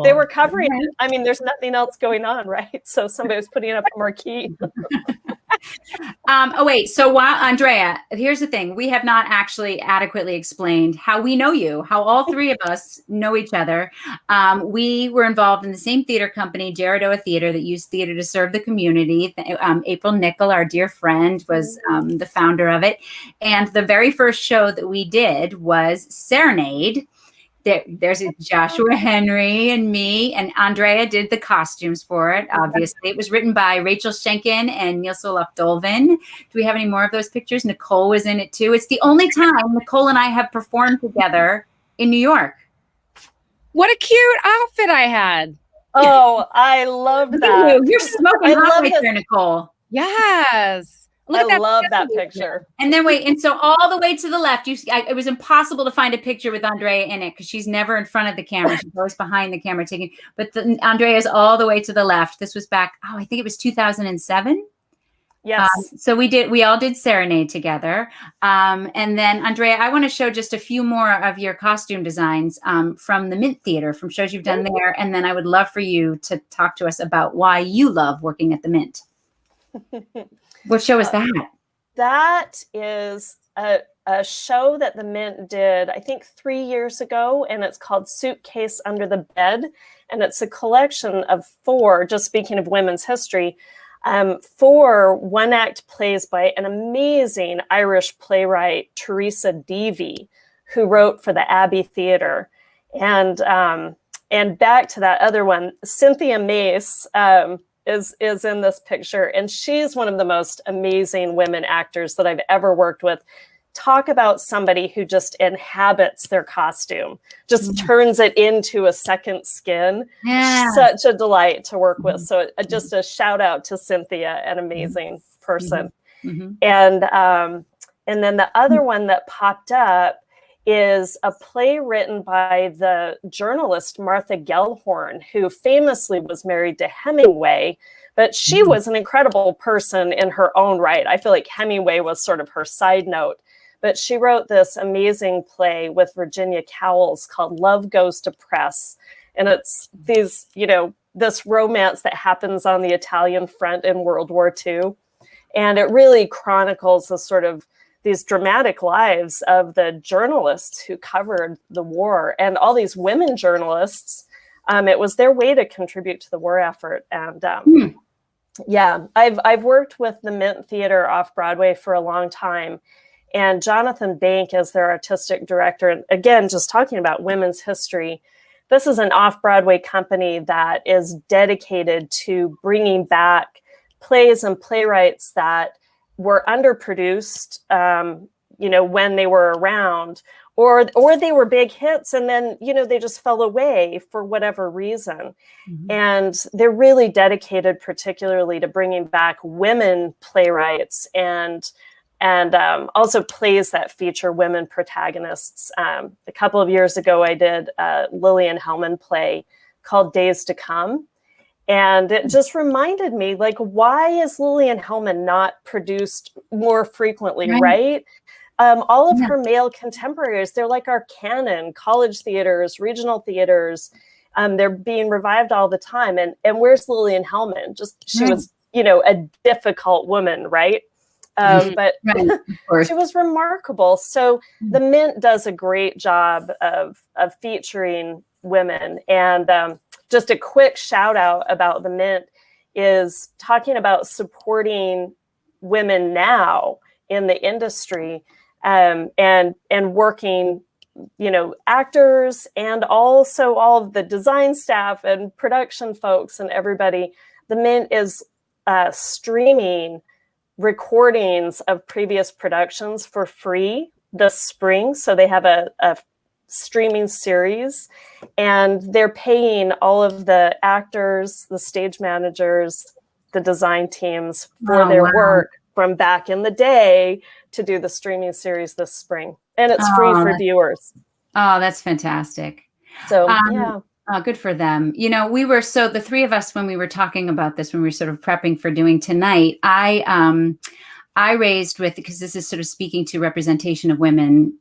They were covering it. I mean, there's nothing else going on, right? So somebody was putting up a marquee. So while Andrea, here's the thing. We have not actually adequately explained how we know you, how all three of us know each other. We were involved in the same theater company, Jaredoa Theater, that used theater to serve the community. April Nicole, our dear friend, was the founder of it. And the very first show that we did was Serenade. There's Joshua Henry and me, and Andrea did the costumes for it, obviously. It was written by Rachel Schenken and Niels Olaf Dolven. Do we have any more of those pictures? Nicole was in it too. It's the only time Nicole and I have performed together in New York. What a cute outfit I had. Oh, I love that. You're smoking hot right there, Nicole. Yes. I love that picture. And then and so all the way to the left, it was impossible to find a picture with Andrea in it because she's never in front of the camera. She's always behind the camera taking. But Andrea is all the way to the left. This was back, I think it was 2007. Yes. So we all did Serenade together. And then Andrea, I want to show just a few more of your costume designs from the Mint Theater, from shows you've done there. And then I would love for you to talk to us about why you love working at the Mint. What show is that? That is a show that the Mint did, I think 3 years ago, and it's called Suitcase Under the Bed. And it's a collection of 4, just speaking of women's history, 4 one-act plays by an amazing Irish playwright, Teresa Deevy, who wrote for the Abbey Theatre. And back to that other one, Cynthia Mace, is in this picture, and she's one of the most amazing women actors that I've ever worked with. Talk about somebody who just inhabits their costume, just turns it into a second skin. Yeah. Such a delight to work with. So just a shout out to Cynthia, an amazing person. And then the other one that popped up is a play written by the journalist Martha Gellhorn, who famously was married to Hemingway, but she was an incredible person in her own right. I feel like Hemingway was sort of her side note, but she wrote this amazing play with Virginia Cowles called Love Goes to Press. And it's these, this romance that happens on the Italian front in World War II. And it really chronicles the sort of these dramatic lives of the journalists who covered the war, and all these women journalists. It was their way to contribute to the war effort. And yeah, I've worked with the Mint Theater off Broadway for a long time, and Jonathan Bank is their artistic director. And again, just talking about women's history, this is an off-Broadway company that is dedicated to bringing back plays and playwrights that were underproduced, when they were around, or they were big hits and then, they just fell away for whatever reason. And they're really dedicated particularly to bringing back women playwrights and also plays that feature women protagonists. A couple of years ago, I did a Lillian Hellman play called Days to Come. And it just reminded me, why is Lillian Hellman not produced more frequently, right? All of her male contemporaries, they're like our canon, college theaters, regional theaters. They're being revived all the time. And where's Lillian Hellman? She was, a difficult woman, right? But she was remarkable. So the Mint does a great job of featuring women. And just a quick shout out about the Mint is talking about supporting women now in the industry, and working, actors and also all of the design staff and production folks and everybody. The Mint is streaming recordings of previous productions for free this spring. So they have a streaming series, and they're paying all of the actors, the stage managers, the design teams for their work from back in the day to do the streaming series this spring. And it's free for viewers. Oh, that's fantastic. So, yeah. Oh, good for them. The three of us, when we were talking about this, when we were sort of prepping for doing tonight, I raised because this is sort of speaking to representation of women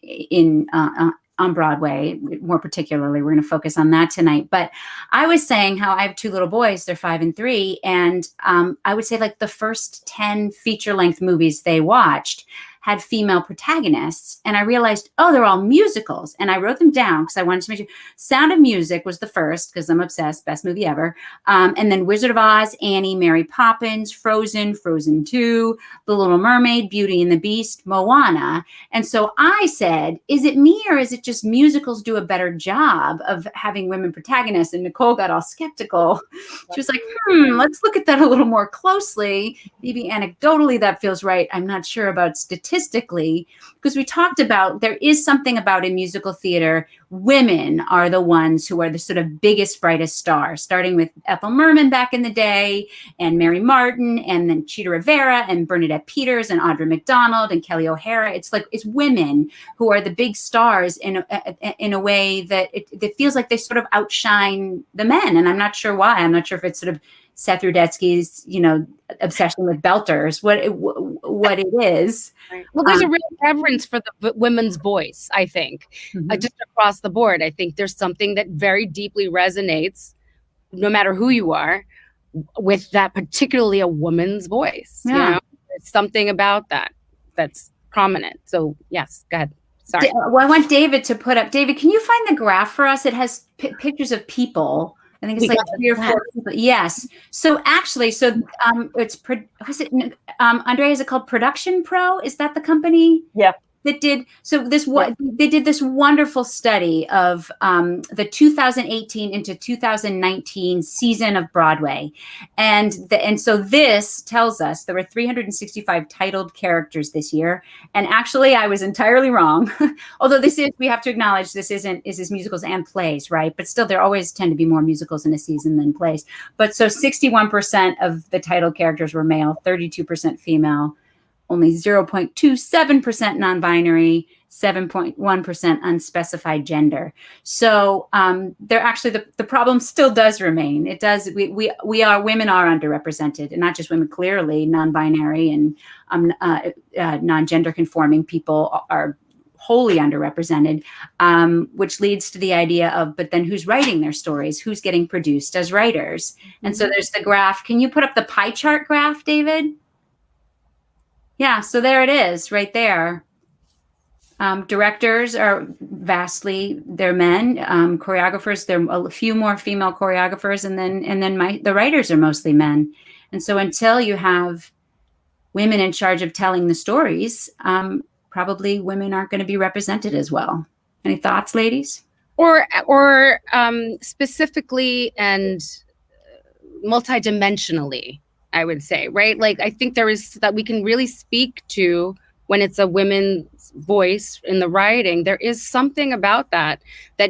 on Broadway, more particularly. We're going to focus on that tonight. But I was saying how I have two little boys, they're 5 and 3. And I would say the first 10 feature-length movies they watched had female protagonists. And I realized, they're all musicals. And I wrote them down because I wanted to make sure. Sound of Music was the first, because I'm obsessed, best movie ever. And then Wizard of Oz, Annie, Mary Poppins, Frozen, Frozen 2, The Little Mermaid, Beauty and the Beast, Moana. And so I said, is it me or is it just musicals do a better job of having women protagonists? And Nicole got all skeptical. She was like, let's look at that a little more closely. Maybe anecdotally that feels right. I'm not sure about statistically, because we talked about there is something about in musical theater, women are the ones who are the sort of biggest, brightest stars, starting with Ethel Merman back in the day, and Mary Martin, and then Chita Rivera, and Bernadette Peters, and Audra McDonald, and Kelly O'Hara. It's women who are the big stars in a way that it feels like they sort of outshine the men. And I'm not sure why. I'm not sure if it's sort of Seth Rudetsky's, obsession with belters, what it is. Well, there's a real reverence for the women's voice, I think, just across the board. I think there's something that very deeply resonates, no matter who you are, with that, particularly a woman's voice. Yeah. There's something about that that's prominent. So yes, go ahead. Sorry. Well, I want David to put up. David, can you find the graph for us? It has pictures of people. I think it's 3 or 4 people. Yes. So actually, it's Andrea, is it called Production Pro? Is that the company? Yeah. That did they did this wonderful study of the 2018 into 2019 season of Broadway, and so this tells us there were 365 titled characters this year. And actually, I was entirely wrong. Although we have to acknowledge this is musicals and plays, right? But still, there always tend to be more musicals in a season than plays. But so 61% of the titled characters were male, 32% female. only 0.27% non-binary, 7.1% unspecified gender. So they're actually, the problem still does remain. It does, women are underrepresented, and not just women, clearly non-binary and non-gender conforming people are wholly underrepresented, which leads to the idea of, but then who's writing their stories? Who's getting produced as writers? And so there's the graph. Can you put up the pie chart graph, David? Yeah, so there it is right there. Directors are they're men. Choreographers, there are a few more female choreographers, and then the writers are mostly men. And so until you have women in charge of telling the stories, probably women aren't going to be represented as well. Any thoughts, ladies? Or specifically and multidimensionally, I would say, right? Like, I think there is that we can really speak to when it's a women's voice in the writing. There is something about that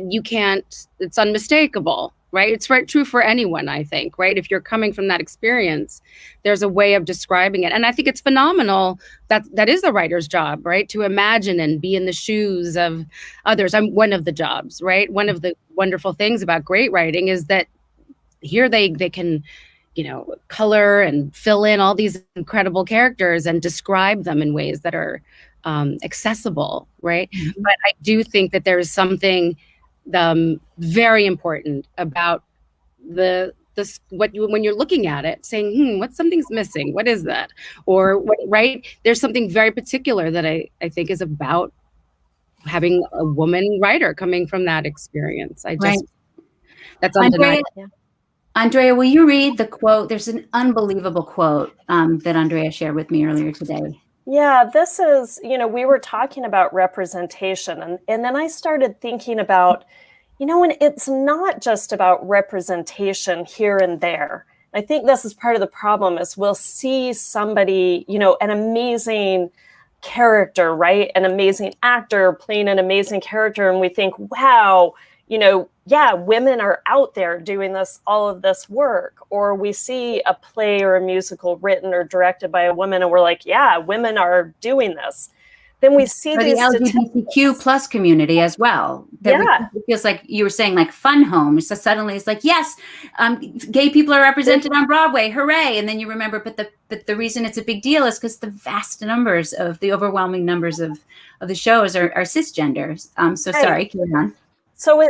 you can't, it's unmistakable, right? It's true for anyone, I think, right? If you're coming from that experience, there's a way of describing it. And I think it's phenomenal that is the writer's job, right? To imagine and be in the shoes of others. I'm one of the jobs, right? One of the wonderful things about great writing is that here they can, color and fill in all these incredible characters and describe them in ways that are accessible, right? Mm-hmm. But I do think that there is something very important about when you're looking at it, saying, what something's missing. What is that? Or what, right? There's something very particular that I think is about having a woman writer coming from that experience. That's undeniable. Andrea, will you read the quote? There's an unbelievable quote that Andrea shared with me earlier today. Yeah, this is, we were talking about representation, and then I started thinking about, when it's not just about representation here and there. I think this is part of the problem is we'll see somebody, an amazing character, right? An amazing actor playing an amazing character, and we think, wow, women are out there doing all of this work. Or we see a play or a musical written or directed by a woman, and we're like, yeah, women are doing this. Then we see the LGBTQ plus community as well. It feels like you were saying, like fun homes. So suddenly it's like, yes, gay people are represented on Broadway, hooray! And then you remember, but the reason it's a big deal is because the overwhelming numbers of the shows are cisgenders. So right. Sorry, carry on. So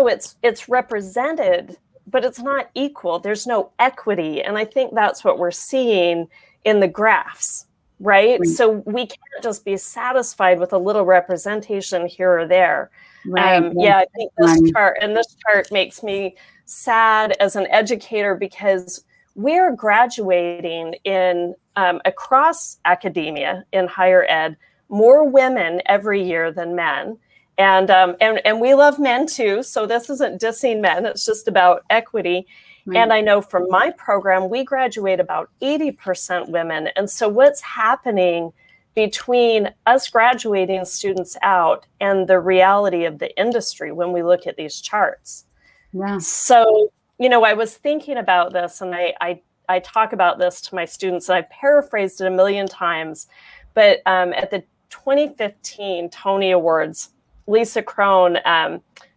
it's represented, but it's not equal. There's no equity. And I think that's what we're seeing in the graphs, right? So we can't just be satisfied with a little representation here or there. Right. I think this chart makes me sad as an educator, because we're graduating in across academia in higher ed, more women every year than men. And we love men too. So this isn't dissing men. It's just about equity. Right. And I know from my program, we graduate about 80% women. And so what's happening between us graduating students out and the reality of the industry when we look at these charts? Yeah. So, I was thinking about this, and I talk about this to my students, and I paraphrased it a million times. But at the 2015 Tony Awards, Lisa Crone,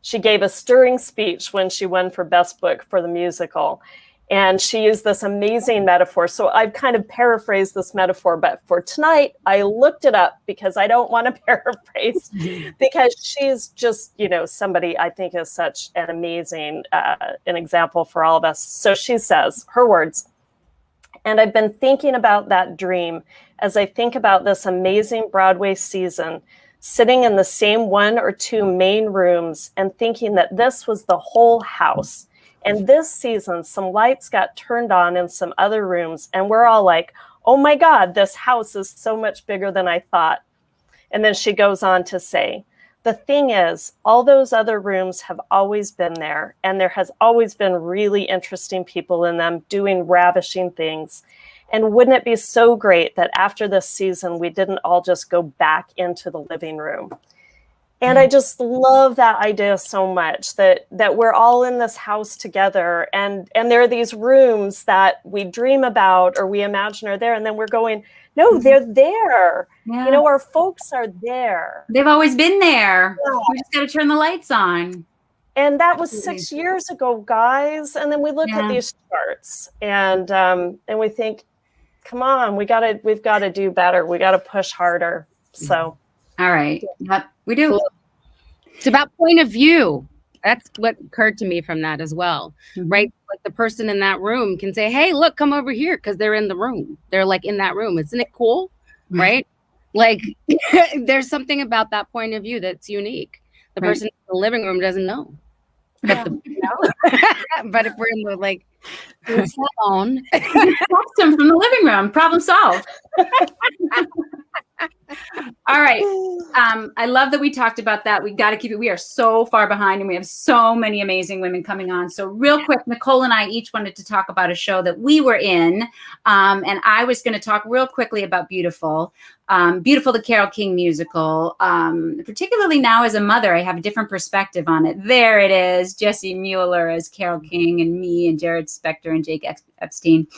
she gave a stirring speech when she won for Best Book for the musical. And she used this amazing metaphor. So I've kind of paraphrased this metaphor, but for tonight, I looked it up because I don't want to paraphrase, because she's just, somebody I think is such an amazing, an example for all of us. So she says, her words, "And I've been thinking about that dream as I think about this amazing Broadway season, sitting in the same one or two main rooms and thinking that this was the whole house. And this season, some lights got turned on in some other rooms, and we're all like, oh my God, this house is so much bigger than I thought." And then she goes on to say, "The thing is, all those other rooms have always been there, and there has always been really interesting people in them doing ravishing things. And wouldn't it be so great that after this season, we didn't all just go back into the living room?" And I just love that idea so much, that we're all in this house together, and there are these rooms that we dream about or we imagine are there, and then we're going, no, they're there. Yeah. You know, our folks are there. They've always been there. Yeah. We just got to turn the lights on. And that was 6 years ago, guys. And then we look at these charts, and we think, come on, we've got to do better. We got to push harder. So. All right. Yep, we do. It's about point of view. That's what occurred to me from that as well, right? Like the person in that room can say, hey, look, come over here, because they're in the room. They're like in that room. Isn't it cool? Right? Like there's something about that point of view that's unique. The person in the living room doesn't know. But, but if we're in the like salon, text them from the living room. Problem solved. All right. I love that we talked about that. We got to keep it. We are so far behind, and we have so many amazing women coming on. So real quick, Nicole and I each wanted to talk about a show that we were in. And I was going to talk real quickly about Beautiful. Beautiful, the Carole King musical. Particularly now as a mother, I have a different perspective on it. There it is. Jessie Mueller as Carole King, and me and Jared Spector and Jake Epstein.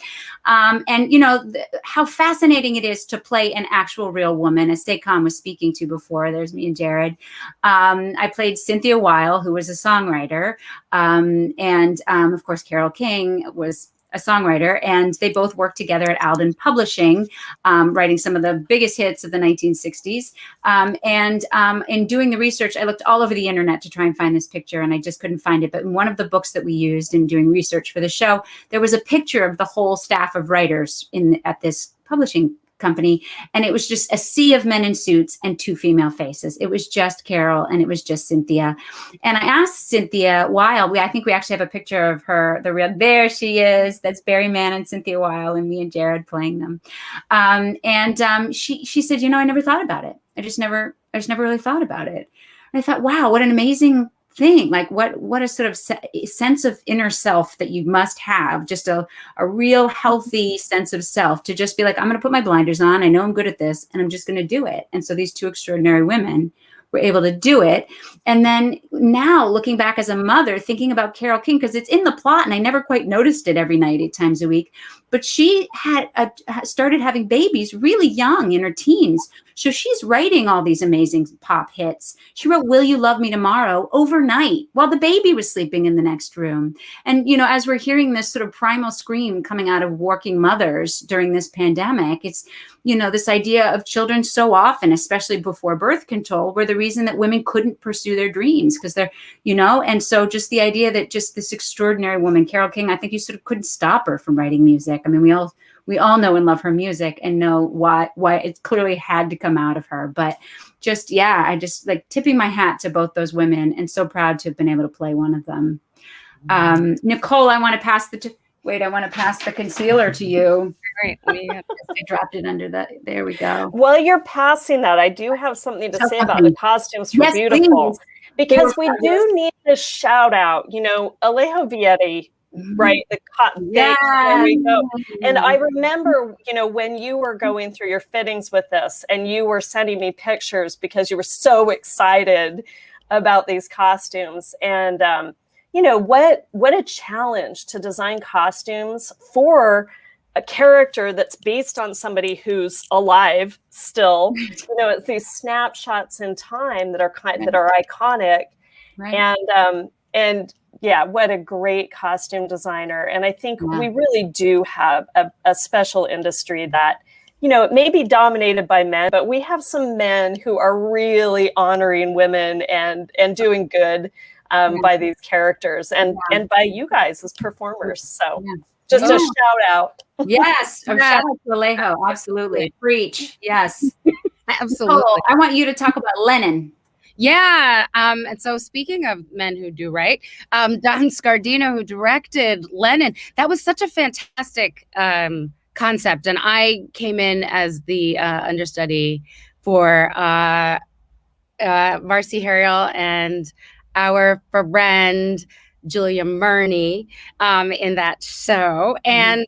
And, you know, how fascinating it is to play an actual real woman, as Saycon was speaking to before. There's me and Jared. I played Cynthia Weil, who was a songwriter. Of course, Carole King was a songwriter, and they both worked together at Alden Publishing, writing some of the biggest hits of the 1960s. In doing the research, I looked all over the internet to try and find this picture, and I just couldn't find it. But in one of the books that we used in doing research for the show, there was a picture of the whole staff of writers at this publishing company, and it was just a sea of men in suits and two female faces. It was just Carole, and it was just Cynthia. And I asked Cynthia Weil, I think we actually have a picture of her, there she is. That's Barry Mann and Cynthia Weil, and me and Jared playing them. She said, you know, I never thought about it. I just never really thought about it. And I thought, wow, what an amazing thing. Like what a sort of sense of inner self that you must have, just a real healthy sense of self, to just be like, I'm going to put my blinders on. I know I'm good at this, and I'm just going to do it. And so these two extraordinary women were able to do it. And then now looking back as a mother, thinking about Carole King, because it's in the plot and I never quite noticed it every night, 8 times a week, but she had started having babies really young in her teens. So she's writing all these amazing pop hits. She wrote Will You Love Me Tomorrow overnight while the baby was sleeping in the next room. And, you know, as we're hearing this sort of primal scream coming out of working mothers during this pandemic, it's, you know, this idea of children so often, especially before birth control, were the reason that women couldn't pursue their dreams because they're, you know, and so just the idea that just this extraordinary woman, Carole King, I think you sort of couldn't stop her from writing music. I mean, we all know and love her music and know why it clearly had to come out of her. But just, yeah, I just like tipping my hat to both those women and so proud to have been able to play one of them. Nicole, I want to pass the concealer to you. Right. I dropped it under that. There we go. While you're passing that, I do have something to say about the costumes for Yes, Beautiful. please. Because we do need to shout out, you know, Alejo Vietti, right? The cotton. Yeah. There we go. And I remember, you know, when you were going through your fittings with this and you were sending me pictures because you were so excited about these costumes. And, you know, what a challenge to design costumes for a character that's based on somebody who's alive still. You know, it's these snapshots in time that are iconic. Right. And yeah, what a great costume designer. And I think we really do have a special industry that, you know, it may be dominated by men, but we have some men who are really honoring women and doing good by these characters and by you guys as performers. So just a shout out. Yes. A shout out to Alejo. Absolutely. Preach. Yes. Absolutely. Nicole, I want you to talk about Lennon. Yeah. And so speaking of men who do right, Don Scardino, who directed Lennon, that was such a fantastic concept. And I came in as the understudy for Marcy Harriel and our friend Julia Murney in that show. And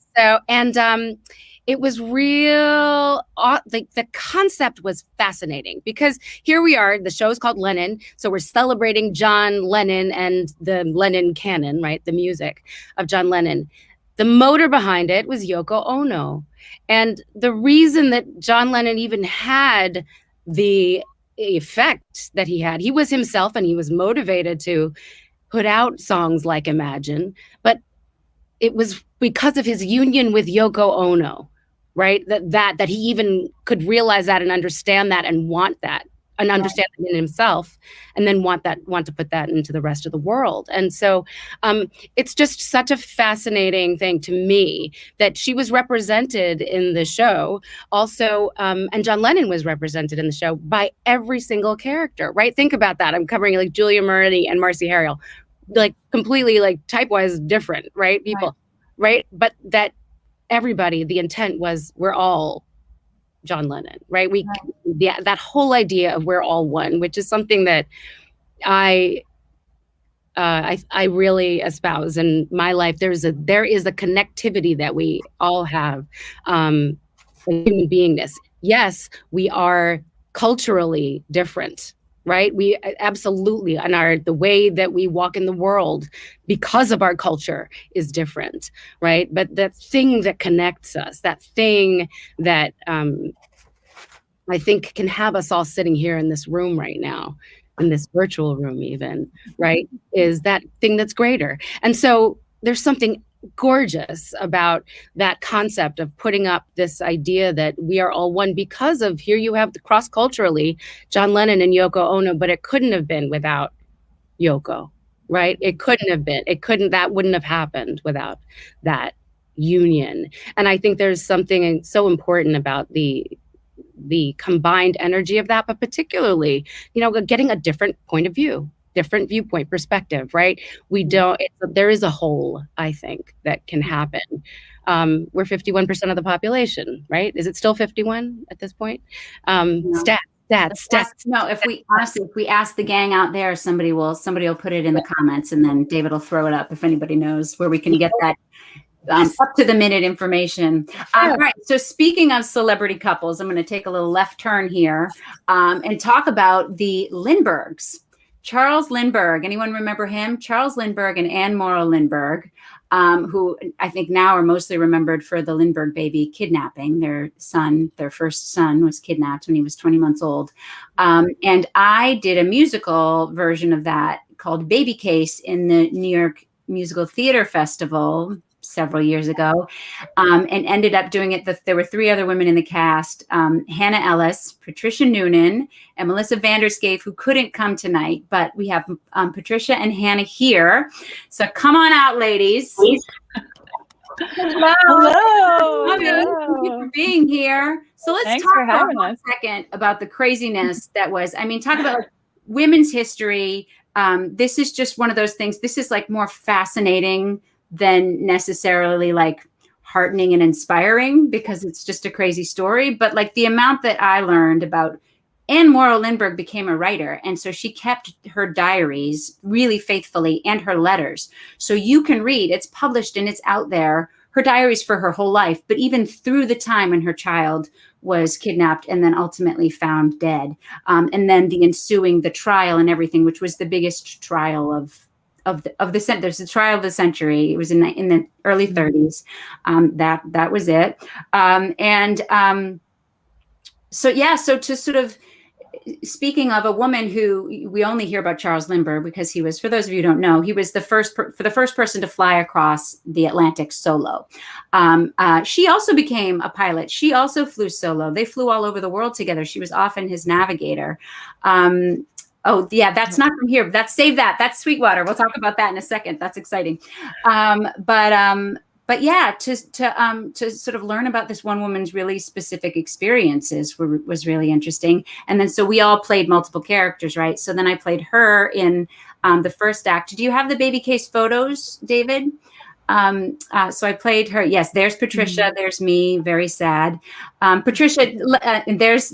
it was real, like the concept was fascinating, because here we are, the show is called Lennon, so we're celebrating John Lennon and the Lennon canon, right, the music of John Lennon. The motor behind it was Yoko Ono, and the reason that John Lennon even had the effect that he was himself, and he was motivated to put out songs like Imagine, but it was because of his union with Yoko Ono, right? That he even could realize that and understand that and want that and understand it in himself, and then want to put that into the rest of the world. And so it's just such a fascinating thing to me that she was represented in the show also, and John Lennon was represented in the show by every single character, right? Think about that. I'm covering like Julia Murray and Marcy Harriel, like completely like type-wise different, right? People, right? But that everybody, the intent was we're all John Lennon, right? That whole idea of we're all one, which is something that I really espouse in my life. There is a connectivity that we all have, in human beingness. Yes, we are culturally different, right? We absolutely, and the way that we walk in the world because of our culture is different, right? But that thing that connects us, that thing that I think can have us all sitting here in this room right now, in this virtual room even, right, is that thing that's greater. And so there's something gorgeous about that concept of putting up this idea that we are all one, because of here you have the cross-culturally John Lennon and Yoko Ono, but it couldn't have been without Yoko, right? It couldn't have been. That wouldn't have happened without that union. And I think there's something so important about the combined energy of that, but particularly, getting a different point of view, different viewpoint, perspective, right? There is a whole, I think, that can happen. We're 51% of the population, right? Is it still 51 at this point? Stats. No, if we ask the gang out there, somebody will put it in the comments, and then David will throw it up if anybody knows where we can get that up to the minute information. All right. So speaking of celebrity couples, I'm going to take a little left turn here and talk about the Lindberghs. Charles Lindbergh, anyone remember him? Charles Lindbergh and Anne Morrow Lindbergh, who I think now are mostly remembered for the Lindbergh baby kidnapping. Their first son was kidnapped when he was 20 months old. And I did a musical version of that called Baby Case in the New York Musical Theater Festival several years ago, and ended up doing it. There were 3 other women in the cast, Hannah Elless, Patricia Noonan, and Melissa Vanderscape, who couldn't come tonight, but we have Patricia and Hannah here. So come on out, ladies. Hello. Thank you for being here. So let's talk for a second about the craziness that was, talk about like women's history. This is just one of those things. This is like more fascinating than necessarily like heartening and inspiring, because it's just a crazy story. But like the amount that I learned about Anne Morrow Lindbergh became a writer. And so she kept her diaries really faithfully and her letters. So you can read, it's published and it's out there, her diaries for her whole life, but even through the time when her child was kidnapped and then ultimately found dead. And then the trial and everything, which was the biggest trial there's the trial of the century. It was in the early 30s. That was it. So to sort of, speaking of a woman who we only hear about Charles Lindbergh because he was, for those of you who don't know, he was the first person to fly across the Atlantic solo. She also became a pilot. She also flew solo. They flew all over the world together. She was often his navigator. Oh yeah, that's not from here. Save that. That's Sweetwater. We'll talk about that in a second. That's exciting. But yeah, to sort of learn about this one woman's really specific experiences was really interesting. And then so we all played multiple characters, right? So then I played her in the first act. Do you have the baby case photos, David? So I played her. Yes, there's Patricia. There's me. Very sad. Patricia. There's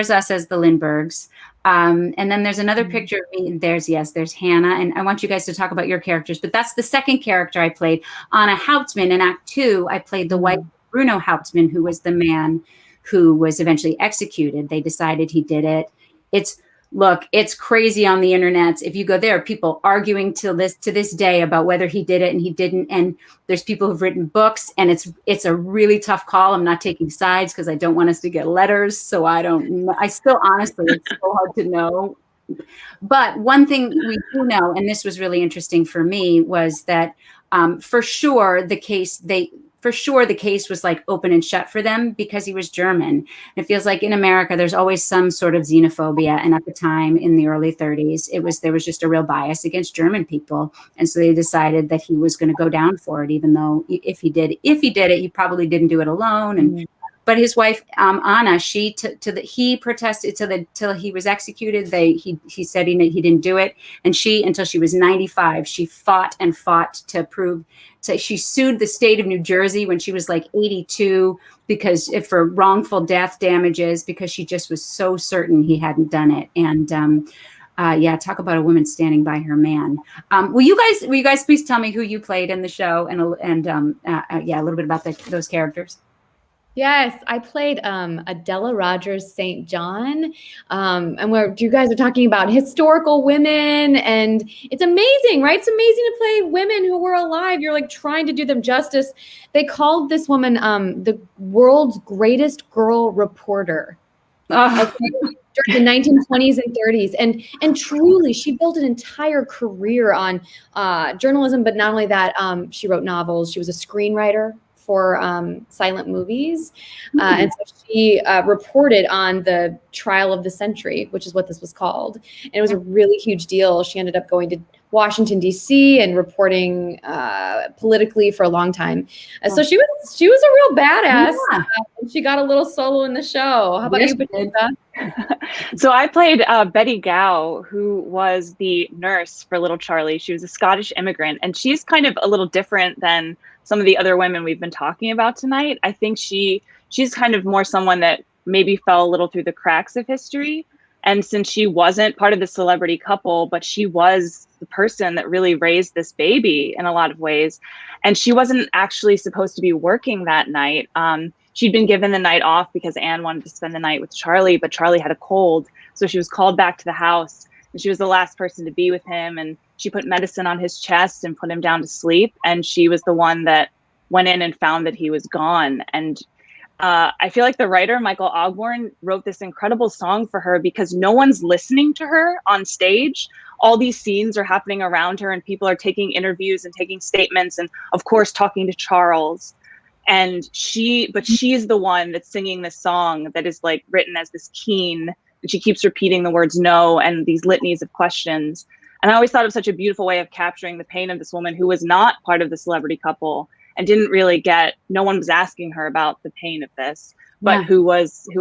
us as the Lindberghs. And then there's another picture of me. There's Hannah. And I want you guys to talk about your characters, but that's the second character I played. Anna Houtzman in Act 2, I played the wife Bruno Hauptmann, who was the man who was eventually executed. They decided he did it. It's crazy on the internet. If you go there, people arguing to this day about whether he did it and he didn't. And there's people who've written books, and it's a really tough call. I'm not taking sides because I don't want us to get letters. So I still honestly, it's so hard to know. But one thing we do know, and this was really interesting for me, was that for sure the case was like open and shut for them because he was German. It feels like in America, there's always some sort of xenophobia. And at the time in the early 30s, there was just a real bias against German people. And so they decided that he was going to go down for it, even though if he did it, he probably didn't do it alone. And but his wife, Anna, he protested till he was executed. He said he didn't do it. And until she was 95, she fought to prove. So she sued the state of New Jersey when she was like 82 for wrongful death damages, because she just was so certain he hadn't done it. And talk about a woman standing by her man. Will you guys please tell me who you played in the show and a little bit about those characters? Yes, I played Adela Rogers St. John, and where you guys are talking about historical women, and it's amazing, right? It's amazing to play women who were alive. You're like trying to do them justice. They called this woman the world's greatest girl reporter. Okay? During the 1920s and 30s, and truly, she built an entire career on journalism. But not only that, she wrote novels. She was a screenwriter for silent movies. And so she reported on the trial of the century, which is what this was called. And it was a really huge deal. She ended up going to Washington, D.C. and reporting politically for a long time. So she was a real badass. Yeah. She got a little solo in the show. How about you, Patricia? So I played Betty Gow, who was the nurse for little Charlie. She was a Scottish immigrant, and she's kind of a little different than some of the other women we've been talking about tonight. I think she's kind of more someone that maybe fell a little through the cracks of history. And since she wasn't part of the celebrity couple, but she was the person that really raised this baby in a lot of ways. And she wasn't actually supposed to be working that night. She'd been given the night off because Anne wanted to spend the night with Charlie, but Charlie had a cold. So she was called back to the house, and she was the last person to be with him. And she put medicine on his chest and put him down to sleep. And she was the one that went in and found that he was gone. And I feel like the writer, Michael Ogborn, wrote this incredible song for her because no one's listening to her on stage. All these scenes are happening around her, and people are taking interviews and taking statements, and of course talking to Charles. And she's the one that's singing this song that is like written as this keen, and she keeps repeating the words no and these litanies of questions. And I always thought it was such a beautiful way of capturing the pain of this woman who was not part of the celebrity couple and didn't really no one was asking her about the pain of this, but who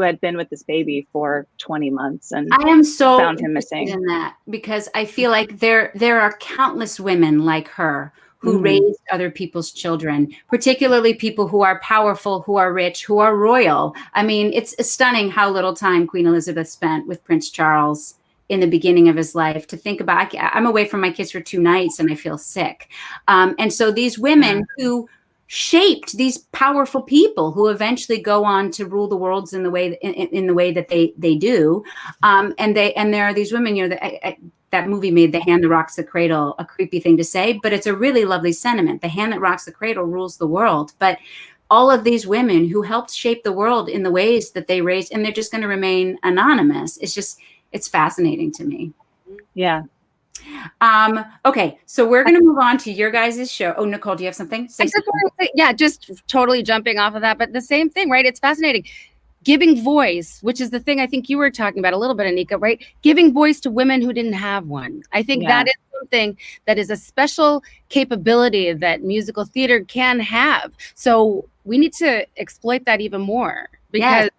had been with this baby for 20 months and I am so found him missing. In that, because I feel like there are countless women like her who raised other people's children, particularly people who are powerful, who are rich, who are royal. I mean, it's stunning how little time Queen Elizabeth spent with Prince Charles in the beginning of his life. To think about, I'm away from my kids for 2 nights and I feel sick. And so these women who shaped these powerful people who eventually go on to rule the world in the way that they do. And there are these women, that movie made The Hand That Rocks the Cradle a creepy thing to say, but it's a really lovely sentiment. The hand that rocks the cradle rules the world. But all of these women who helped shape the world in the ways that they raised, and they're just going to remain anonymous. It's fascinating to me. Yeah. Okay, so we're going to move on to your guys' show. Oh, Nicole, do you have something? Just totally jumping off of that, but the same thing, right? It's fascinating. Giving voice, which is the thing I think you were talking about a little bit, Anika, right? Giving voice to women who didn't have one. I think that is something that is a special capability that musical theater can have. So we need to exploit that even more because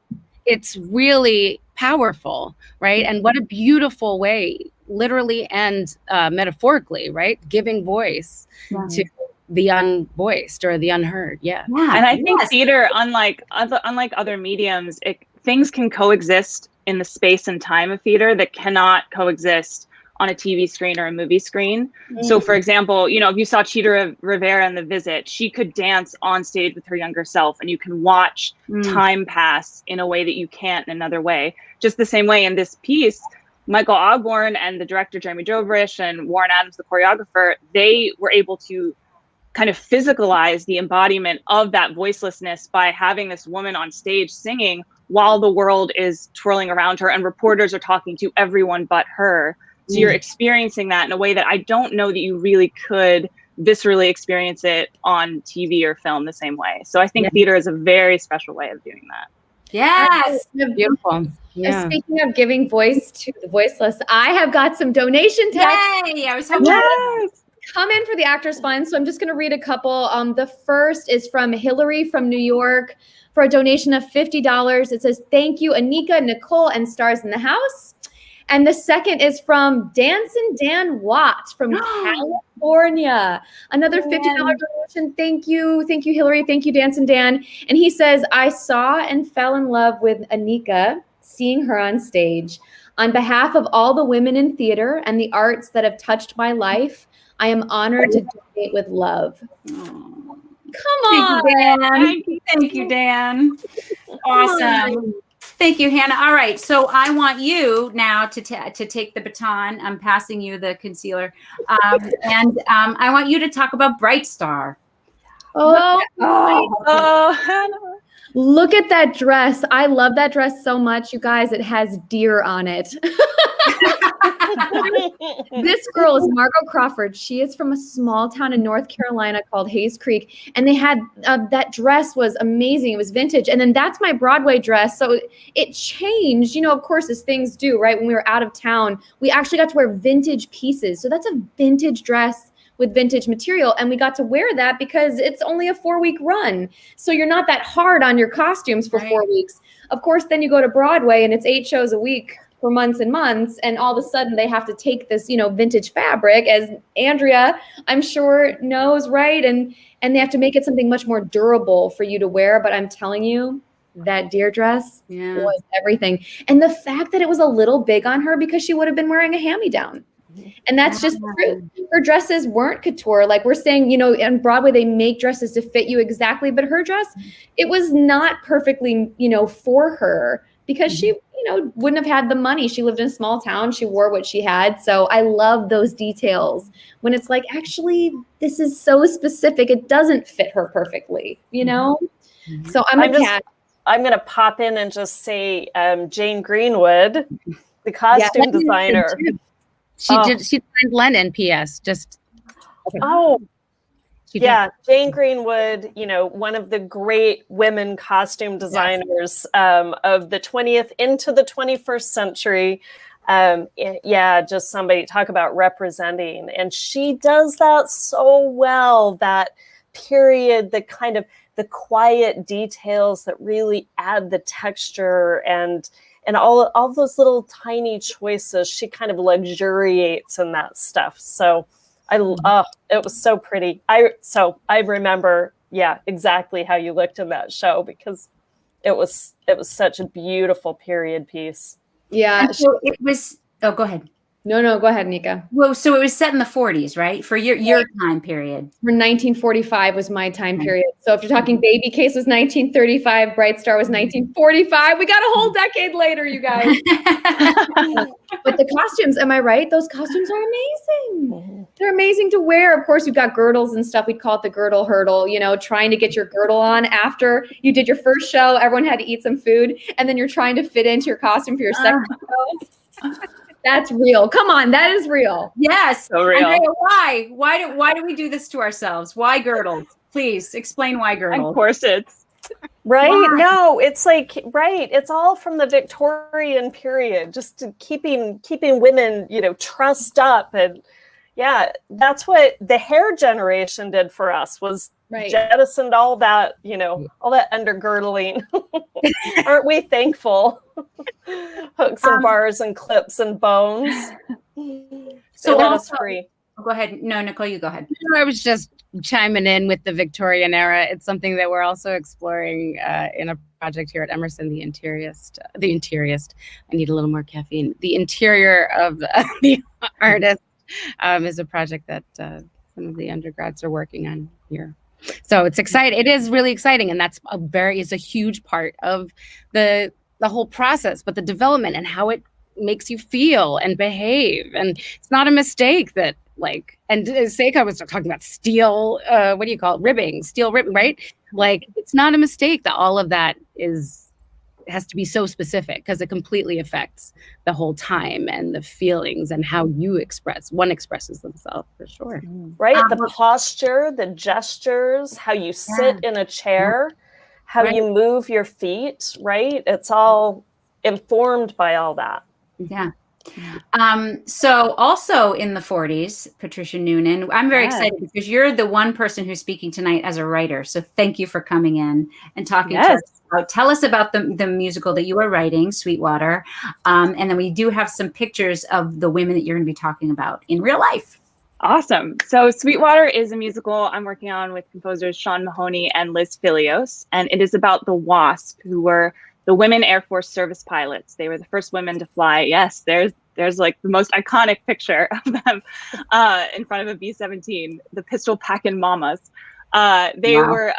it's really powerful, right? And what a beautiful way, literally and metaphorically, right? Giving voice to the unvoiced or the unheard. And I think theater, unlike other mediums, things can coexist in the space and time of theater that cannot coexist on a TV screen or a movie screen. So for example, you know, if you saw Cheetah Rivera in The Visit, she could dance on stage with her younger self, and you can watch time pass in a way that you can't in another way. Just the same way in this piece, Michael Ogborn and the director Jeremy Joverish and Warren Adams, the choreographer, they were able to kind of physicalize the embodiment of that voicelessness by having this woman on stage singing while the world is twirling around her and reporters are talking to everyone but her. So you're experiencing that in a way that I don't know that you really could viscerally experience it on TV or film the same way. So I think theater is a very special way of doing that. Yes. Beautiful. Yeah. Speaking of giving voice to the voiceless, I have got some donation texts. Yay! I was hoping. Come in for the Actors Fund. So I'm just going to read a couple. The first is from Hillary from New York for a donation of $50. It says, "Thank you, Anika, Nicole, and Stars in the House." And the second is from Dancin' Dan Watt from California. Another $50 donation. Thank you. Thank you, Hillary. Thank you, Dancin' Dan. And he says, "I saw and fell in love with Anika, seeing her on stage. On behalf of all the women in theater and the arts that have touched my life, I am honored to donate with love." Come on. Thank you, Dan. Thank you, Dan. Awesome. Thank you, Hannah. All right. So I want you now to take the baton. I'm passing you the concealer. And I want you to talk about Bright Star. Oh, Hannah. look at that dress. I love that dress so much, you guys. It has deer on it. This girl is Margot Crawford. She is from a small town in North Carolina called Hayes Creek. And they had that dress was amazing. It was vintage. And then that's my Broadway dress. So it changed, you know, of course, as things do, right? When we were out of town, we actually got to wear vintage pieces. So that's a vintage dress with vintage material. And we got to wear that because it's only a 4-week run. So you're not that hard on your costumes for 4 weeks. Of course, then you go to Broadway and it's 8 shows a week for months and months, and all of a sudden they have to take this, you know, vintage fabric, as Andrea, I'm sure, knows, right? And they have to make it something much more durable for you to wear. But I'm telling you, that deer dress was everything. And the fact that it was a little big on her because she would have been wearing a hand-me-down. And that's just the truth. Her dresses weren't couture. Like we're saying, you know, on Broadway, they make dresses to fit you exactly. But her dress, it was not perfectly, you know, for her because she, you know, wouldn't have had the money. She lived in a small town. She wore what she had. So I love those details when it's like, actually, this is so specific. It doesn't fit her perfectly, you know? So I'm going to pop in and just say Jane Greenwood, the costume designer. She designed Lennon, P.S. Just. Yeah, Jane Greenwood, you know, one of the great women costume designers of the 20th into the 21st century. Just somebody talk about representing. And she does that so well, that period, the kind of the quiet details that really add the texture and all those little tiny choices. She kind of luxuriates in that stuff. So it was so pretty. I remember, exactly how you looked in that show because it was such a beautiful period piece. Yeah. And so it was. Oh, go ahead. No, go ahead, Nika. Well, so it was set in the 40s, right? For your time period. For 1945 was my time period. So if you're talking Baby Case was 1935, Bright Star was 1945. We got a whole decade later, you guys. But the costumes, am I right? Those costumes are amazing. They're amazing to wear. Of course, you've got girdles and stuff. We call it the girdle hurdle, you know, trying to get your girdle on after you did your first show. Everyone had to eat some food. And then you're trying to fit into your costume for your second show. That's real. Come on, that is real. Yes. So real. Andrea, why do we do this to ourselves? Why girdles? Please explain why girdles. And corsets. Right? Why? No, it's like it's all from the Victorian period, just keeping women, you know, trussed up. And that's what the hair generation did for us, was jettisoned all that, you know, all that undergirdling. Aren't we thankful? Hooks and bars and clips and bones. So let us free. Go ahead. No, Nicole, you go ahead. I was just chiming in with the Victorian era. It's something that we're also exploring in a project here at Emerson, the interiorist. I need a little more caffeine. The interior of the artist is a project that some of the undergrads are working on here. So it's exciting. It is really exciting, and that's is a huge part of the whole process. But the development and how it makes you feel and behave, and it's not a mistake that and Saycon was talking about steel. What do you call it? Ribbing, steel ribbing, right? Like, it's not a mistake that all of that has to be so specific, because it completely affects the whole time and the feelings and how one expresses themselves, for sure. Right? The posture, the gestures, how you sit in a chair, how you move your feet, right? It's all informed by all that. Yeah. So also in the 40s, Patricia Noonan, I'm very excited because you're the one person who's speaking tonight as a writer. So thank you for coming in and talking to us. Tell us about the musical that you are writing, Sweetwater. And then we do have some pictures of the women that you're going to be talking about in real life. Awesome. So Sweetwater is a musical I'm working on with composers Sean Mahoney and Liz Filios. And it is about the WASP, who were the women Air Force service pilots. They were the first women to fly. Yes, there's like the most iconic picture of them in front of a B-17, the pistol packing mamas. They were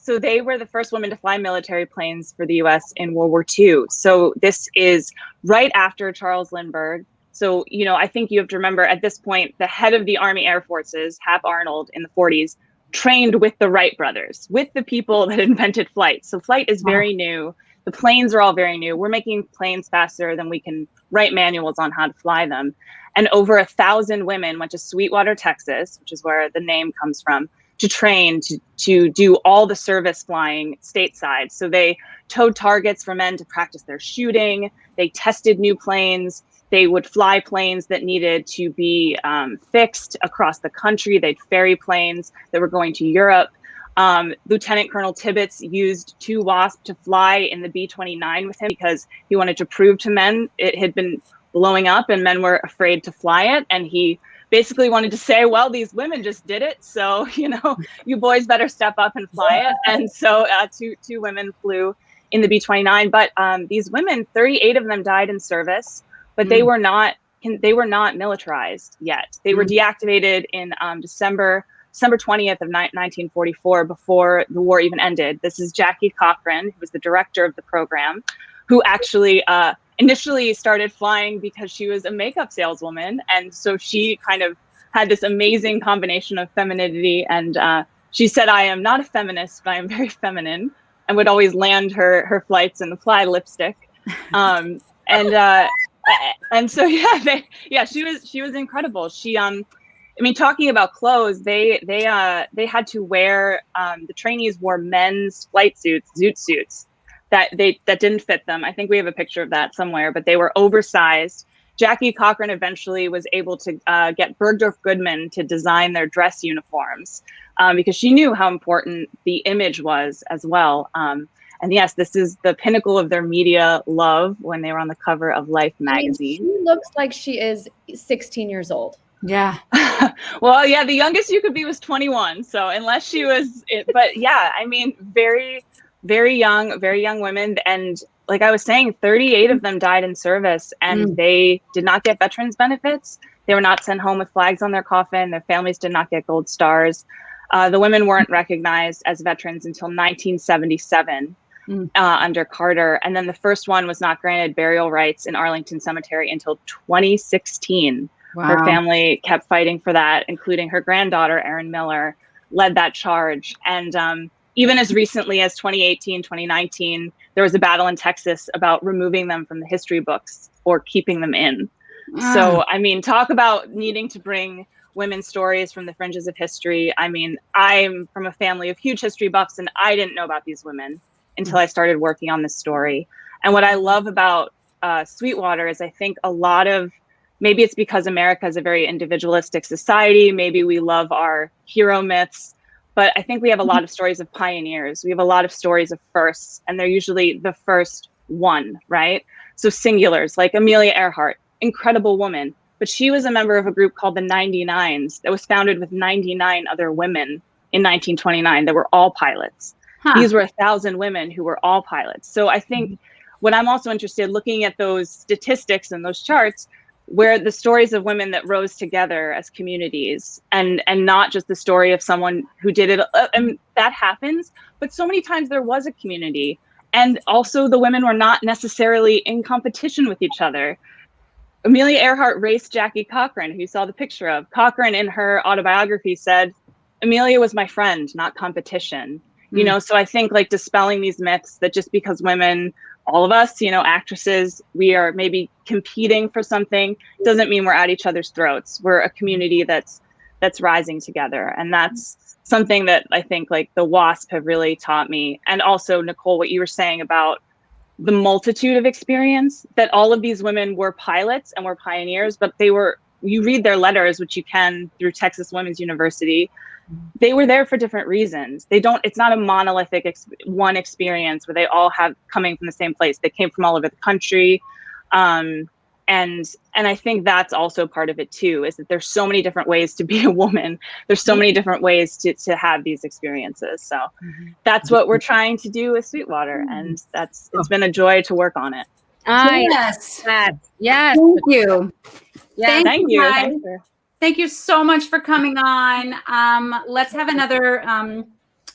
the first women to fly military planes for the U.S. in World War II. So this is right after Charles Lindbergh. So, I think you have to remember at this point, the head of the Army Air Forces, Hap Arnold, in the 40s, trained with the Wright brothers, with the people that invented flight. So flight is very new. The planes are all very new. We're making planes faster than we can write manuals on how to fly them. And over 1,000 women went to Sweetwater, Texas, which is where the name comes from, to train to do all the service flying stateside. So they towed targets for men to practice their shooting. They tested new planes. They would fly planes that needed to be fixed across the country. They'd ferry planes that were going to Europe. Lieutenant Colonel Tibbets used 2 WASP to fly in the B-29 with him because he wanted to prove to men it had been blowing up and men were afraid to fly it. And he basically wanted to say, well, these women just did it. So, you boys better step up and fly it. And so two women flew in the B-29. But these women, 38 of them died in service, but they were not militarized yet. They were deactivated in December 20th of 1944, before the war even ended. This is Jackie Cochran, who was the director of the program, who actually initially started flying because she was a makeup saleswoman. And so she kind of had this amazing combination of femininity. And she said, I am not a feminist, but I am very feminine, and would always land her flights and apply lipstick. And so, she was incredible. She, talking about clothes, they had to wear, the trainees wore men's flight suits, zoot suits, that didn't fit them. I think we have a picture of that somewhere, but they were oversized. Jackie Cochran eventually was able to get Bergdorf Goodman to design their dress uniforms because she knew how important the image was as well. And yes, this is the pinnacle of their media love when they were on the cover of Life magazine. She looks like she is 16 years old. Yeah. Well, yeah, the youngest you could be was 21. So unless she was, but yeah, very, very young women. And like I was saying, 38 of them died in service, and they did not get veterans benefits. They were not sent home with flags on their coffin. Their families did not get gold stars. The women weren't recognized as veterans until 1977 under Carter. And then the first one was not granted burial rights in Arlington Cemetery until 2016. Wow. Her family kept fighting for that, including her granddaughter, Erin Miller, led that charge. And even as recently as 2018, 2019, there was a battle in Texas about removing them from the history books or keeping them in. So, talk about needing to bring women's stories from the fringes of history. I'm from a family of huge history buffs, and I didn't know about these women until I started working on this story. And what I love about Sweetwater is I think a lot of, maybe it's because America is a very individualistic society. Maybe we love our hero myths, but I think we have a lot of stories of pioneers. We have a lot of stories of firsts, and they're usually the first one, right? So singulars, like Amelia Earhart, incredible woman, but she was a member of a group called the 99s that was founded with 99 other women in 1929 that were all pilots. These were 1,000 women who were all pilots. So I think what I'm also interested in looking at those statistics and those charts where the stories of women that rose together as communities and not just the story of someone who did it. And that happens, but so many times there was a community, and also the women were not necessarily in competition with each other. Amelia Earhart raced Jackie Cochran, who you saw the picture of. Cochran in her autobiography said, Amelia was my friend, not competition. You know, so I think like dispelling these myths that just because women, all of us, you know, actresses, we are maybe competing for something doesn't mean we're at each other's throats. We're a community that's rising together. And that's something that I think like the WASP have really taught me. And also, Nicole, what you were saying about the multitude of experience, that all of these women were pilots and were pioneers, but you read their letters, which you can through Texas Women's University, they were there for different reasons. It's not a monolithic one experience where they all have coming from the same place. They came from all over the country. And I think that's also part of it too, is that there's so many different ways to be a woman. There's so many different ways to have these experiences. So that's what we're trying to do with Sweetwater. And it's been a joy to work on it. Yes. Yes. Thank you. Yeah. Thank you. guys. Thank you so much for coming on. Let's have another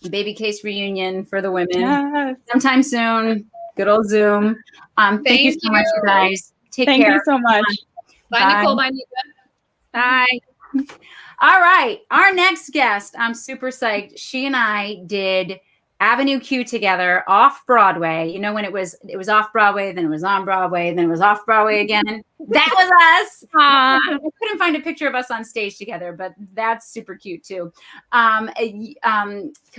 baby case reunion for the women sometime soon. Good old Zoom. Thank you so much, you guys. Take care. Thank you so much. Bye, Nicole. Bye, Nika. Bye. All right. Our next guest, I'm super psyched. She and I did Avenue Q together off Broadway. You know, when it was off Broadway, then it was on Broadway, then it was off Broadway again. That was us. I couldn't find a picture of us on stage together, but that's super cute too. Come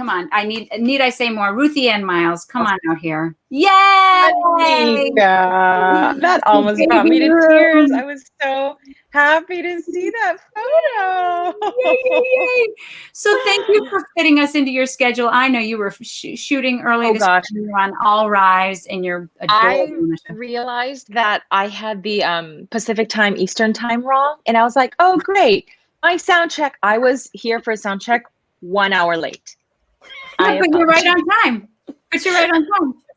on. Need I say more? Ruthie Ann Miles, come on out here. Yay! Anika, that almost brought me to tears. I was so happy to see that photo. Yay. So thank you for fitting us into your schedule. I know you were shooting early this morning. You were on All Rise, and you're adorable. I realized that I had the Pacific time, Eastern time wrong. And I was like, oh, great. My sound check, I was here for a sound check 1 hour late. No, but you're right on time.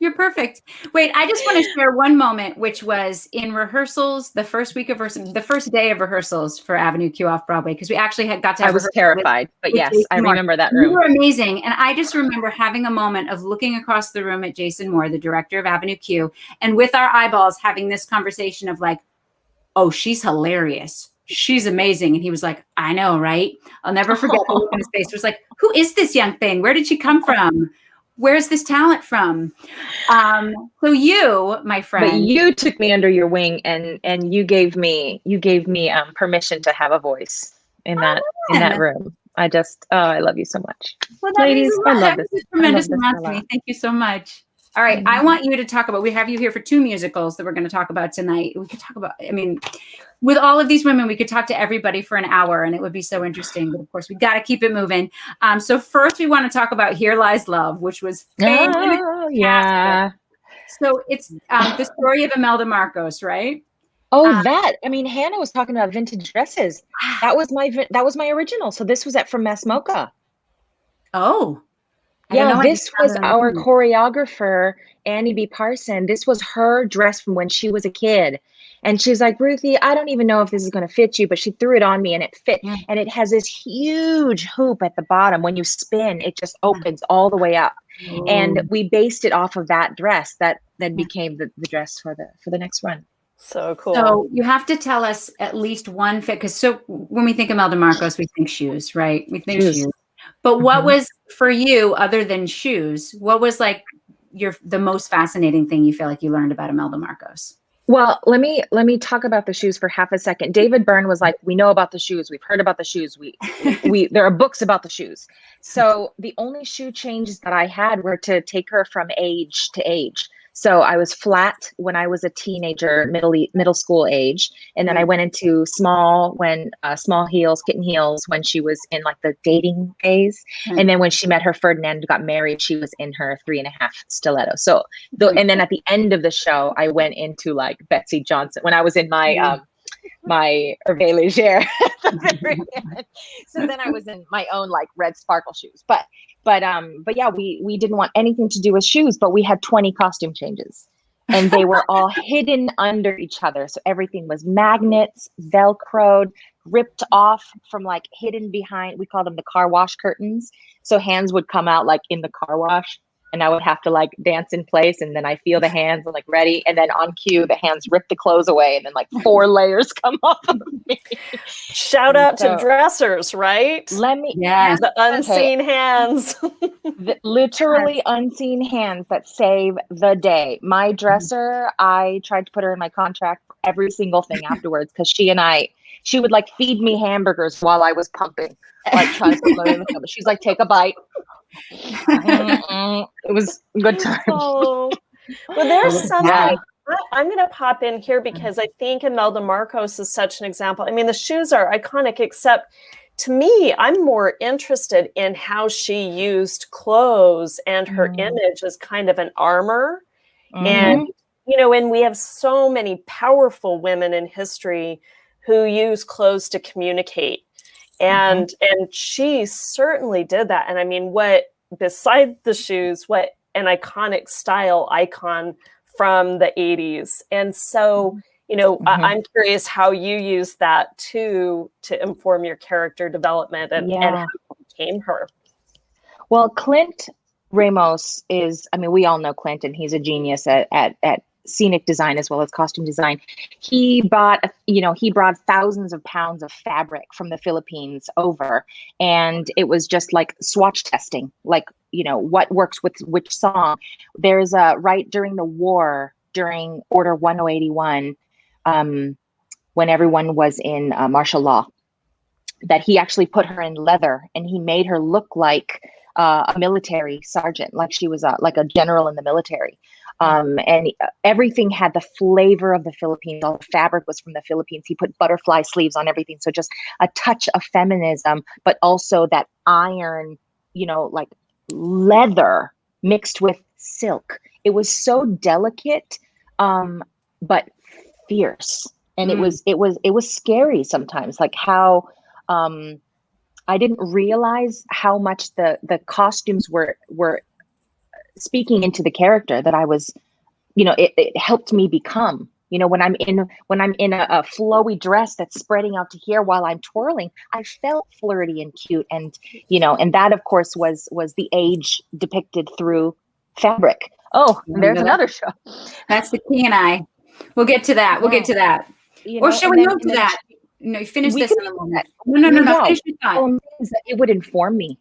You're perfect. Wait, I just want to share one moment, which was in rehearsals, the first day of rehearsals for Avenue Q off Broadway, because we actually got to have I was terrified, but yes, I remember that room. You were amazing. And I just remember having a moment of looking across the room at Jason Moore, the director of Avenue Q, and with our eyeballs having this conversation of like, oh, she's hilarious. She's amazing. And he was like, I know, right? I'll never forget the look in his face. It was like, who is this young thing? Where did she come from? Where's this talent from? So you, my friend, but you took me under your wing and you gave me permission to have a voice in that room. I love you so much. Well, ladies. I love this. Tremendous amount to me. Thank you so much. All right. I want you to talk about, we have you here for 2 musicals that we're going to talk about tonight. We could talk about, I mean, with all of these women, we could talk to everybody for an hour and it would be so interesting. But of course, we got to keep it moving. So first we want to talk about Here Lies Love, which was fantastic. Oh, yeah. So it's the story of Imelda Marcos, right? Oh, Hannah was talking about vintage dresses. That was my original. So this was from Mass Mocha. Oh. Yeah, this was our choreographer, Annie B. Parson. This was her dress from when she was a kid. And she's like, Ruthie, I don't even know if this is going to fit you, but she threw it on me and it fit. Yeah. And it has this huge hoop at the bottom. When you spin, it just opens all the way up. Ooh. And we based it off of that dress that then became the dress for the next run. So cool. So you have to tell us at least one fit. Because when we think of Imelda Marcos, we think shoes, right? We think shoes. But what was for you, other than shoes, what was like the most fascinating thing you feel like you learned about Imelda Marcos? Well, let me talk about the shoes for half a second. David Byrne was like, we know about the shoes. We've heard about the shoes. There are books about the shoes. So the only shoe changes that I had were to take her from age to age. So I was flat when I was a teenager, middle school age. And then I went into small heels, kitten heels when she was in like the dating phase. And then when she met her Ferdinand, got married, she was in her 3.5 stiletto. So and then at the end of the show, I went into like Betsy Johnson when I was in my my Hervé Leger at the very end. So then I was in my own like red sparkle shoes. But yeah, we didn't want anything to do with shoes, but we had 20 costume changes. And they were all hidden under each other. So everything was magnets, Velcroed, ripped off from like hidden behind, we call them the car wash curtains. So hands would come out like in the car wash, and I would have to like dance in place, and then I feel the hands and like ready. And then on cue, the hands rip the clothes away, and then like 4 layers come off of me. Shout out to dressers, right? Let me, the unseen hands. Literally unseen hands that save the day. My dresser, I tried to put her in my contract for every single thing afterwards, because she would like feed me hamburgers while I was pumping, like trying to put her in the film. She's like, take a bite. It was a good time. Oh. Well, there's something. I'm going to pop in here because I think Imelda Marcos is such an example. I mean, the shoes are iconic, except to me, I'm more interested in how she used clothes and her image as kind of an armor. And, you know, and we have so many powerful women in history who use clothes to communicate. And she certainly did that. And I mean, what, beside the shoes, what an iconic style icon from the 80s. And so, you know, I'm curious how you use that to inform your character development and how you became her. Well, Clint Ramos is, I mean, we all know Clint, and he's a genius at scenic design as well as costume design. He brought thousands of pounds of fabric from the Philippines over, and it was just like swatch testing, like, you know, what works with which song. There's right during the war, during Order 1081, when everyone was in martial law, that he actually put her in leather, and he made her look like a military sergeant, like she was like a general in the military. And everything had the flavor of the Philippines. All the fabric was from the Philippines. He put butterfly sleeves on everything. So just a touch of feminism, but also that iron, you know, like leather mixed with silk. It was so delicate, but fierce. And it was scary sometimes, like how, I didn't realize how much the costumes were speaking into the character that I was, you know, it helped me become, you know, when I'm in a flowy dress that's spreading out to here while I'm twirling, I felt flirty and cute. And, you know, and that of course was the age depicted through fabric. Oh, there's another show. That's the key, and I. We'll get to that. We'll get to that. You Or know, shall we move to that? No, finish this in a moment. No. Finish your thought. It would inform me.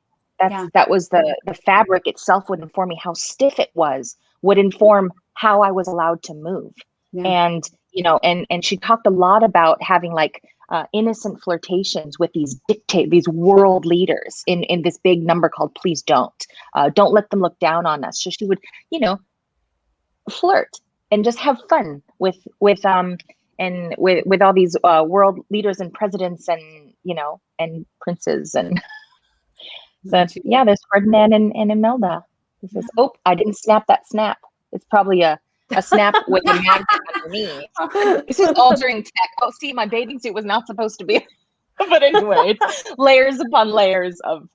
That was the fabric itself would inform me. How stiff it was would inform how I was allowed to move. And, you know, and she talked a lot about having like innocent flirtations with these world leaders in this big number called Please Don't Let Them Look Down on Us. So she would, you know, flirt and just have fun with all these world leaders and presidents and, you know, and princes and so yeah, there's Ferdinand and Imelda. This is, I didn't snap that snap. It's probably a snap with a magnet underneath. This is altering tech. Oh, see, my bathing suit was not supposed to be. But anyway, it's layers upon layers of,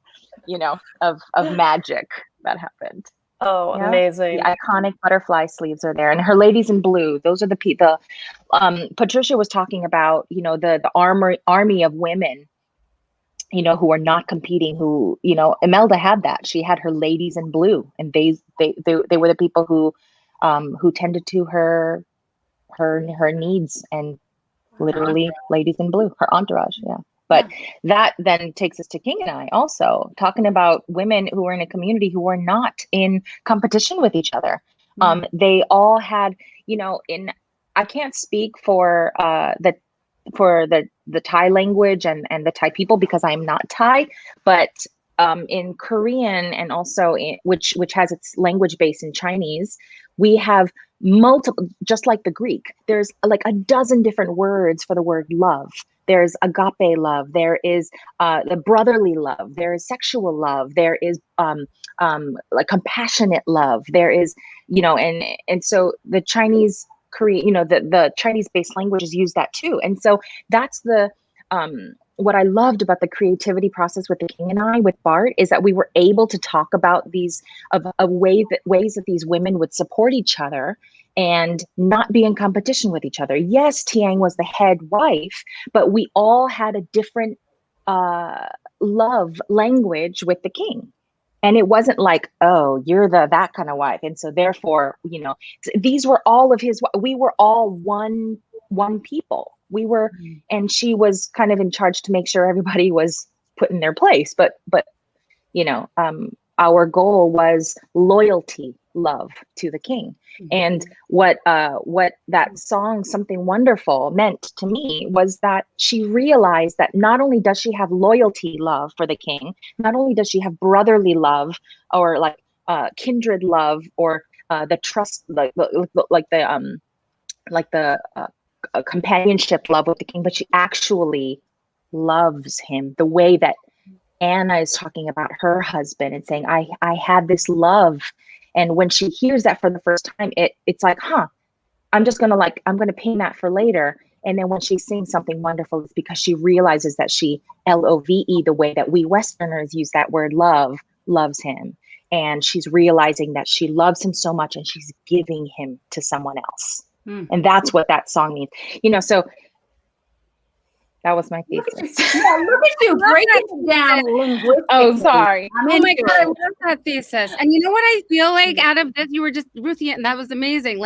you know, of magic that happened. Oh, amazing. The iconic butterfly sleeves are there. And her ladies in blue, those are the Patricia was talking about, you know, the army of women, you know, who are not competing, who, you know, Imelda had that. She had her ladies in blue, and they were the people who tended to her needs, and literally ladies in blue, her entourage. Yeah. But that then takes us to King and I also talking about women who were in a community who were not in competition with each other. They all had, you know, I can't speak for the Thai language and the Thai people because I'm not Thai, but in Korean and also which has its language base in Chinese, we have multiple, just like the Greek, there's like a dozen different words for the word love. There's agape love. There is the brotherly love. There is sexual love. There is like compassionate love. There is, you know, and so the Chinese Korean, the Chinese-based languages use that too. And so that's what I loved about the creativity process with the King and I, with Bart, is that we were able to talk about these ways that these women would support each other and not be in competition with each other. Yes, Tiang was the head wife, but we all had a different love language with the king. And it wasn't like, oh, you're that kind of wife. And so therefore, these were all of we were all one people. We were, and she was kind of in charge to make sure everybody was put in their place. But our goal was loyalty, love to the king. And what that song, Something Wonderful, meant to me was that she realized that not only does she have loyalty, love for the king, not only does she have brotherly love or like kindred love or the trust, like the companionship love with the king, but she actually loves him the way that Anna is talking about her husband and saying, I had this love. And when she hears that for the first time, it's like, I'm going to pin that for later. And then when she sings Something Wonderful, it's because she realizes that she, love, the way that we Westerners use that word love, loves him. And she's realizing that she loves him so much and she's giving him to someone else. And that's what that song means. So that was my thesis. Yeah, look at you breaking it down linguistically. Oh, sorry. Oh my God, I love that thesis. And you know what I feel like out of this? You were just, Ruthie, and that was amazing.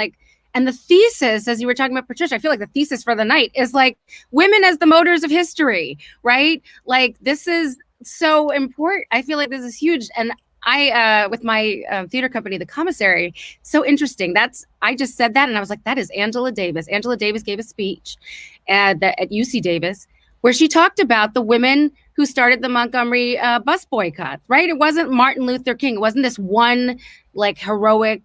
And the thesis, as you were talking about Patricia, I feel like the thesis for the night is like women as the motors of history, right? Like this is so important. I feel like this is huge. And I, with my theater company, The Commissary, so interesting. I just said that and I was like, that is Angela Davis. Angela Davis gave a speech at UC Davis where she talked about the women who started the Montgomery bus boycott, right? It wasn't Martin Luther King. It wasn't this one like heroic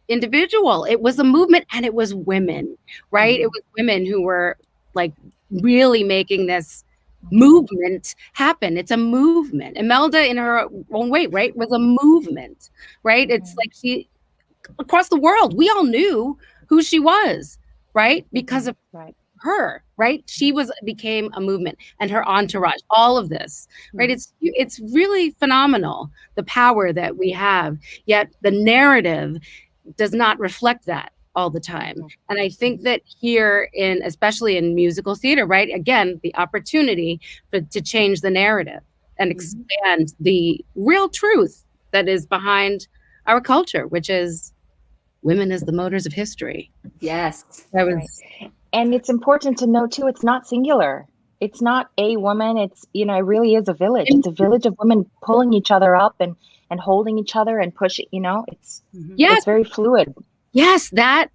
individual. It was a movement and it was women, right? It was women who were like really making this movement happen. It's a movement. Imelda in her own way, right, was a movement, right? It's like she, across the world, we all knew who she was, right? Because of her, right? She became a movement and her entourage, all of this, right? It's really phenomenal, the power that we have, yet the narrative does not reflect that all the time. And I think that here especially in musical theater, right? Again, the opportunity to change the narrative and expand the real truth that is behind our culture, which is women as the motors of history. Yes. And it's important to know too, it's not singular. It's not a woman. It's, it really is a village. It's a village of women pulling each other up and holding each other and pushing, it's very fluid. Yes, the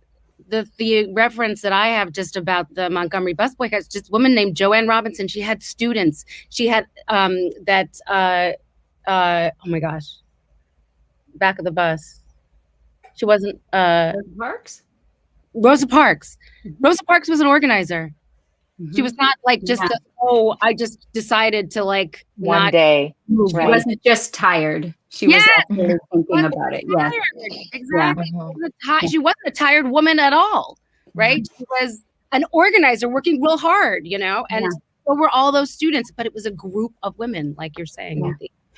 reference that I have just about the Montgomery bus boycott is just a woman named Joanne Robinson. She had students. She had oh my gosh, back of the bus. She wasn't Parks? Rosa Parks. Rosa Parks was an organizer. She was not like just I just decided to like one day. She wasn't just tired. She was actually thinking about it. Yeah, exactly. She wasn't a tired woman at all, right? She was an organizer working real hard, and so were all those students. But it was a group of women, like you're saying,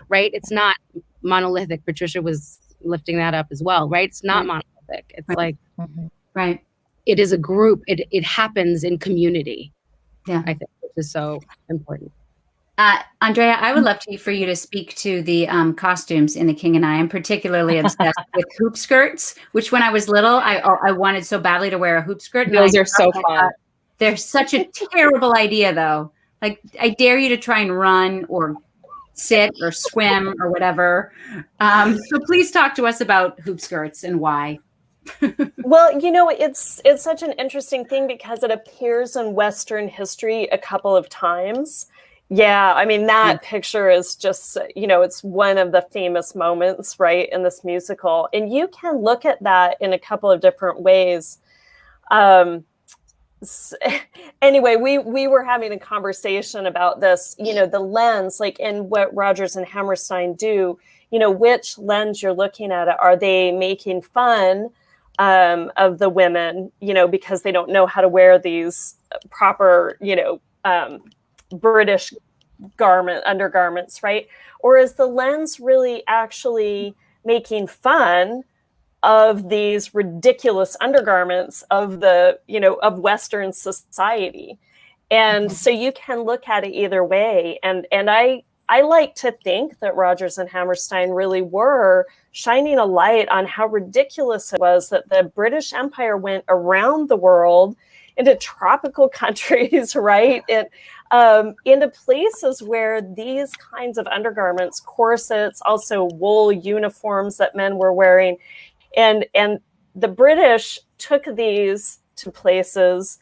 right? It's not monolithic. Patricia was lifting that up as well, right? It's not monolithic. It's like it is a group. It happens in community. Yeah, I think which is so important. Andrea, I would love for you to speak to the costumes in The King and I. I'm particularly obsessed with hoop skirts, which when I was little, I wanted so badly to wear a hoop skirt. Those are so fun. They're such a terrible idea, though. Like, I dare you to try and run or sit or swim or whatever. So please talk to us about hoop skirts and why. Well, it's such an interesting thing because it appears in Western history a couple of times. Yeah, I mean, that picture is just, it's one of the famous moments, right, in this musical. And you can look at that in a couple of different ways. Anyway, we were having a conversation about this, the lens, like in what Rodgers and Hammerstein do, which lens you're looking at. Are they making fun of the women, because they don't know how to wear these proper, British undergarments, right? Or is the lens really actually making fun of these ridiculous undergarments of of Western society? And so you can look at it either way. And I like to think that Rodgers and Hammerstein really were shining a light on how ridiculous it was that the British Empire went around the world into tropical countries, right? Into places where these kinds of undergarments, corsets, also wool uniforms that men were wearing. And the British took these to places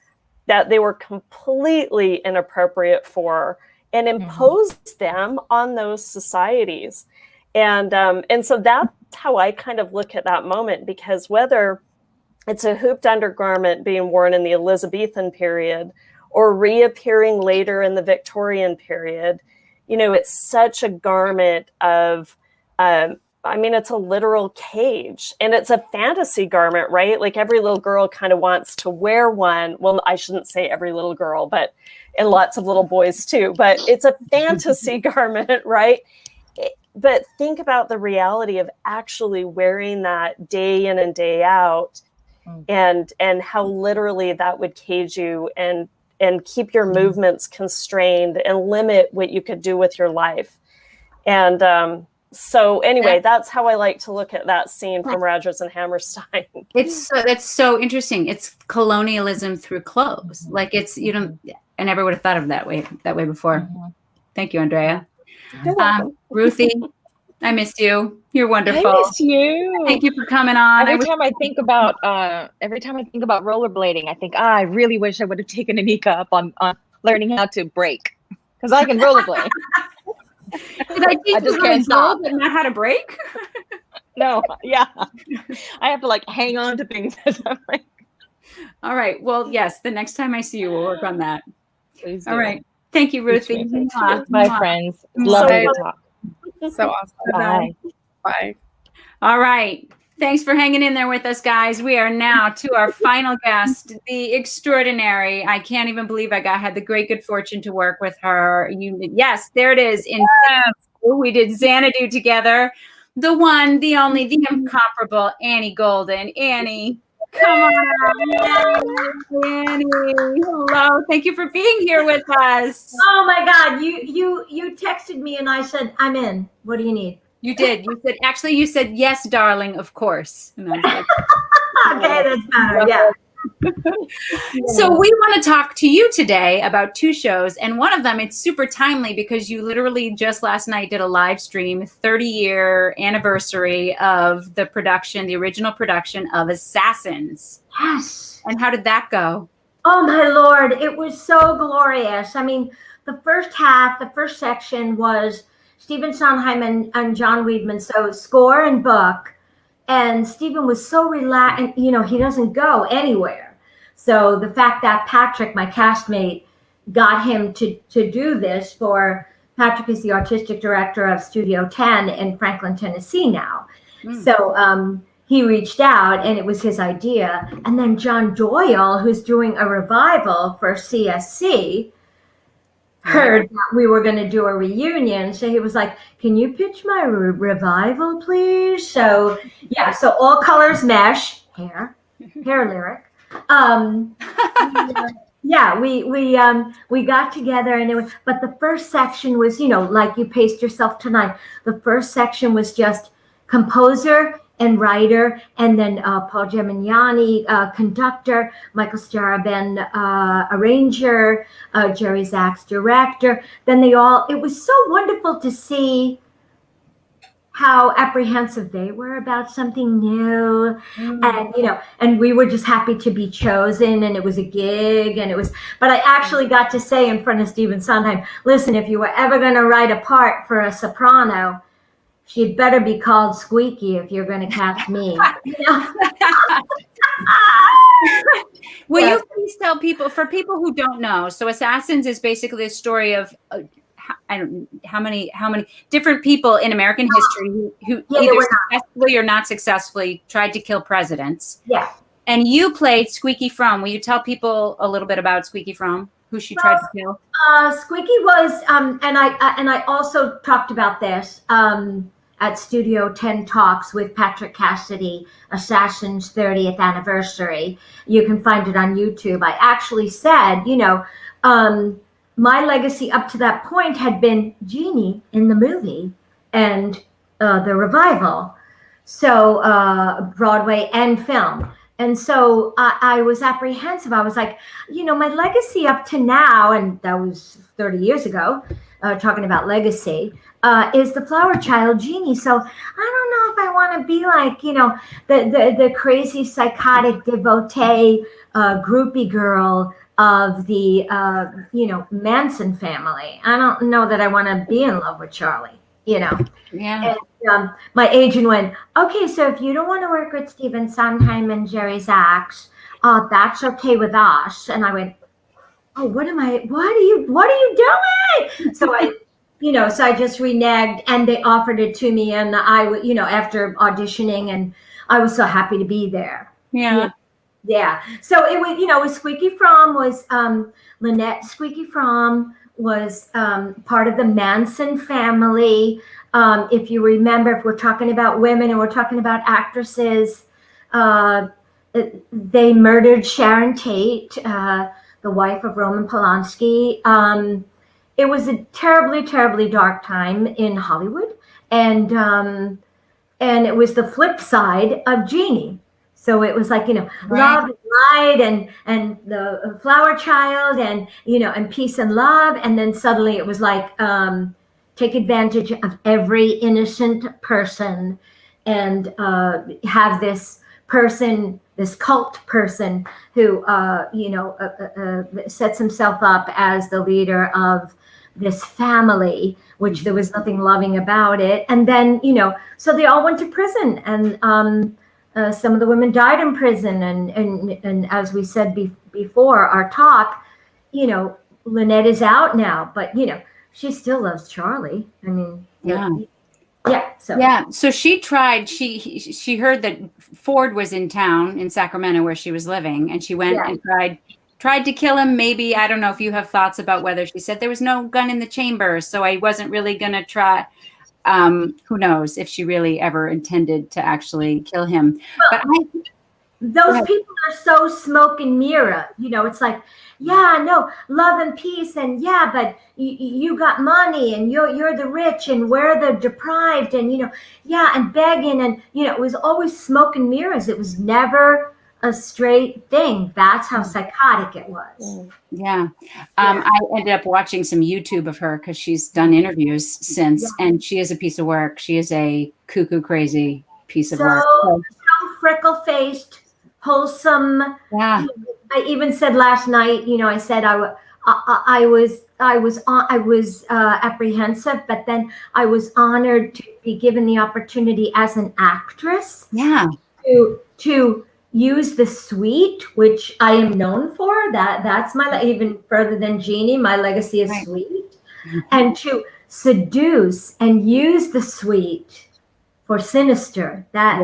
that they were completely inappropriate for and imposed them on those societies. And so that's how I kind of look at that moment, because whether it's a hooped undergarment being worn in the Elizabethan period or reappearing later in the Victorian period, it's such a garment of, it's a literal cage, and it's a fantasy garment, right? Like every little girl kind of wants to wear one. Well, I shouldn't say every little girl, and lots of little boys too, but it's a fantasy garment, right? But think about the reality of actually wearing that day in and day out, and how literally that would cage you and keep your movements constrained and limit what you could do with your life. And so anyway, that's how I like to look at that scene from Rodgers and Hammerstein. That's so interesting. It's colonialism through clothes. Like I never would have thought of that way before. Thank you, Andrea. Ruthie, I missed you. You're wonderful. I miss you. Thank you for coming on. Every time I think about rollerblading, I think, I really wish I would have taken Anika up on learning how to break, because I can rollerblade. I just can't stop. But not how to break. No, yeah, I have to hang on to things as I'm like. All right. Well, yes. The next time I see you, we'll work on that. Please do. All right. Thank you, Ruthie. Bye, friends. Lovely to talk. So awesome. Bye. Bye. All right. Thanks for hanging in there with us, guys. We are now to our final guest, the extraordinary. I can't even believe I had the great good fortune to work with her. Yes, there it is. We did Xanadu together. The one, the only, the incomparable Annie Golden. Annie, come on, Annie. Hello. Thank you for being here with us. Oh my God. You texted me and I said, I'm in. What do you need? You did. You said, yes, darling, of course. And I was like, okay, that's better. Yeah. So we want to talk to you today about two shows. And one of them, it's super timely because you literally just last night did a live stream, 30-year anniversary of the original production of Assassins. Yes. And how did that go? Oh my Lord. It was so glorious. I mean, the first section was Stephen Sondheim and John Weidman. So score and book. And Stephen was so relaxed, and he doesn't go anywhere. So the fact that Patrick, my castmate, got him to do this Patrick is the artistic director of Studio 10 in Franklin, Tennessee now. So he reached out and it was his idea. And then John Doyle, who's doing a revival for CSC, heard that we were going to do a reunion. So he was like, can you pitch my revival, please? So yeah, so all colors mesh, hair lyric. We got together and but the first section was, like you paced yourself tonight. The first section was just composer and writer, and then Paul Gemignani, conductor, Michael Starabin, arranger, Jerry Zaks, director. Then it was so wonderful to see how apprehensive they were about something new. And we were just happy to be chosen, and it was a gig, but I actually got to say in front of Stephen Sondheim, listen, if you were ever going to write a part for a soprano, she'd better be called Squeaky if you're going to cast me. Will you please tell people, for people who don't know, so Assassins is basically a story of how many different people in American history who either successfully or not successfully tried to kill presidents. Yeah. And you played Squeaky Fromme. Will you tell people a little bit about Squeaky Fromme, who she tried to kill? Squeaky was, and I also talked about this at Studio 10 Talks with Patrick Cassidy, Assassin's 30th anniversary. You can find it on YouTube. I actually said, my legacy up to that point had been Jeannie in the movie and the revival. So Broadway and film. And so I was apprehensive. I was like, my legacy up to now, and that was 30 years ago, talking about legacy, is the flower child Jeannie. So I don't know if I want to be like, the crazy psychotic devotee groupie girl of the, Manson family. I don't know that I want to be in love with Charlie, Yeah. And my agent went, okay, so if you don't want to work with Stephen Sondheim and Jerry Zaks, that's okay with us. And I went, oh, what are you doing? So I just reneged, and they offered it to me, and I, after auditioning, and I was so happy to be there. Yeah. So it was, was Squeaky Fromme was Lynette Squeaky Fromme was part of the Manson family. If you remember, if we're talking about women and we're talking about actresses, they murdered Sharon Tate, the wife of Roman Polanski. It was a terribly, terribly dark time in Hollywood, and it was the flip side of Jeannie. So it was like, love and light and the flower child and, and peace and love. And then suddenly it was like, take advantage of every innocent person and have this person, this cult person who, sets himself up as the leader of this family, which there was nothing loving about it. And then, so they all went to prison, and some of the women died in prison. And as we said before our talk, Lynette is out now, but, she still loves Charlie. I mean, So she tried, she heard that Ford was in town in Sacramento where she was living, and she went and tried to kill him. Maybe, I don't know if you have thoughts about whether she said there was no gun in the chamber, so I wasn't really going to try. Who knows if she really ever intended to actually kill him. Well, but those people are so smoke and mirror. It's like, love and peace, and but you got money, and you're the rich, and we're the deprived, and and begging, and it was always smoke and mirrors. It was never a straight thing. That's how psychotic it was. I ended up watching some YouTube of her because she's done interviews since, and she is a piece of work. She is a cuckoo crazy piece of work. So freckle-faced, wholesome. Yeah. I even said last night, I said I was apprehensive, but then I was honored to be given the opportunity as an actress. To use the sweet, which I am known for. That's my, even further than Jeannie, my legacy is sweet. And to seduce and use the sweet for sinister. That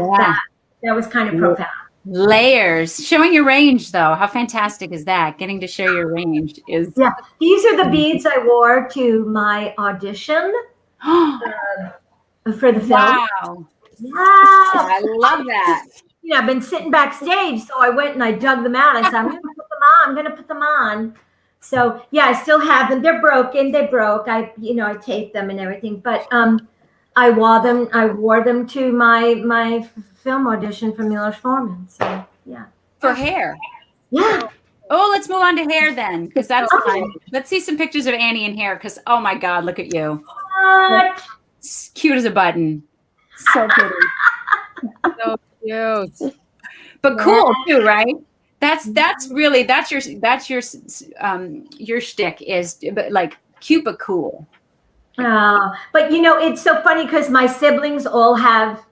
was kind of profound. Layers. Showing your range, though. How fantastic is that? Getting to show your range is. Yeah. These are the beads I wore to my audition for the film. Wow. Yeah. I love that. I've been sitting backstage, so I went and I dug them out. I said, I'm going to put them on. So I still have them. They're broken. They broke. I taped them and everything. But I wore them to my film audition for Milos Forman. So for hair. Yeah. Oh, let's move on to hair then, because that's fun. Let's see some pictures of Annie in hair, because oh my God, look at you. What? Cute as a button. So pretty. So cute. But cool too, right? That's your shtick is like cute but cool. But it's so funny because my siblings all have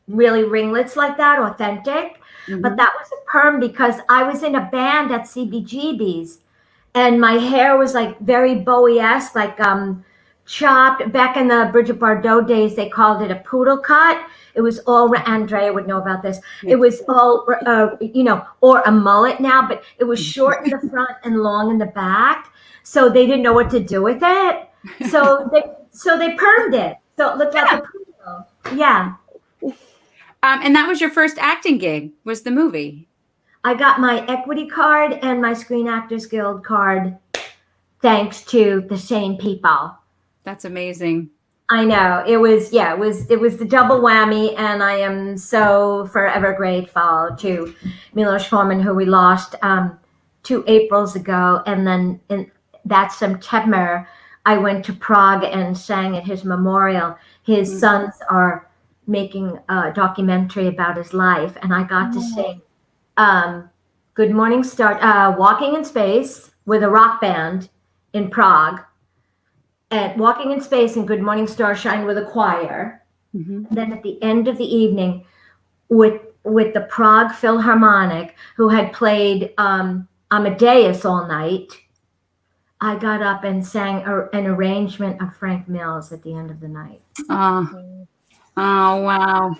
really ringlets like that, authentic. Mm-hmm. But that was a perm because I was in a band at CBGB's, and my hair was like very Bowie-esque, like chopped. Back in the Bridget Bardot days, they called it a poodle cut. It was all, Andrea would know about this. It was all, or a mullet now, but it was short in the front and long in the back. So they didn't know what to do with it. So they permed it. So it looked like a poodle. Yeah. And that was your first acting gig, was the movie? I got my equity card and my Screen Actors Guild card thanks to the same people. That's amazing. I know. It was the double whammy, and I am so forever grateful to Milos Forman, who we lost 2 Aprils ago. And then in that September, I went to Prague and sang at his memorial. His sons are making a documentary about his life, and I got to sing Good Morning Star, Walking in Space with a rock band in Prague, at Walking in Space and Good Morning Starshine with a choir. Then at the end of the evening with the Prague Philharmonic, who had played Amadeus all night, I got up and sang an arrangement of Frank Mills at the end of the night. Oh wow.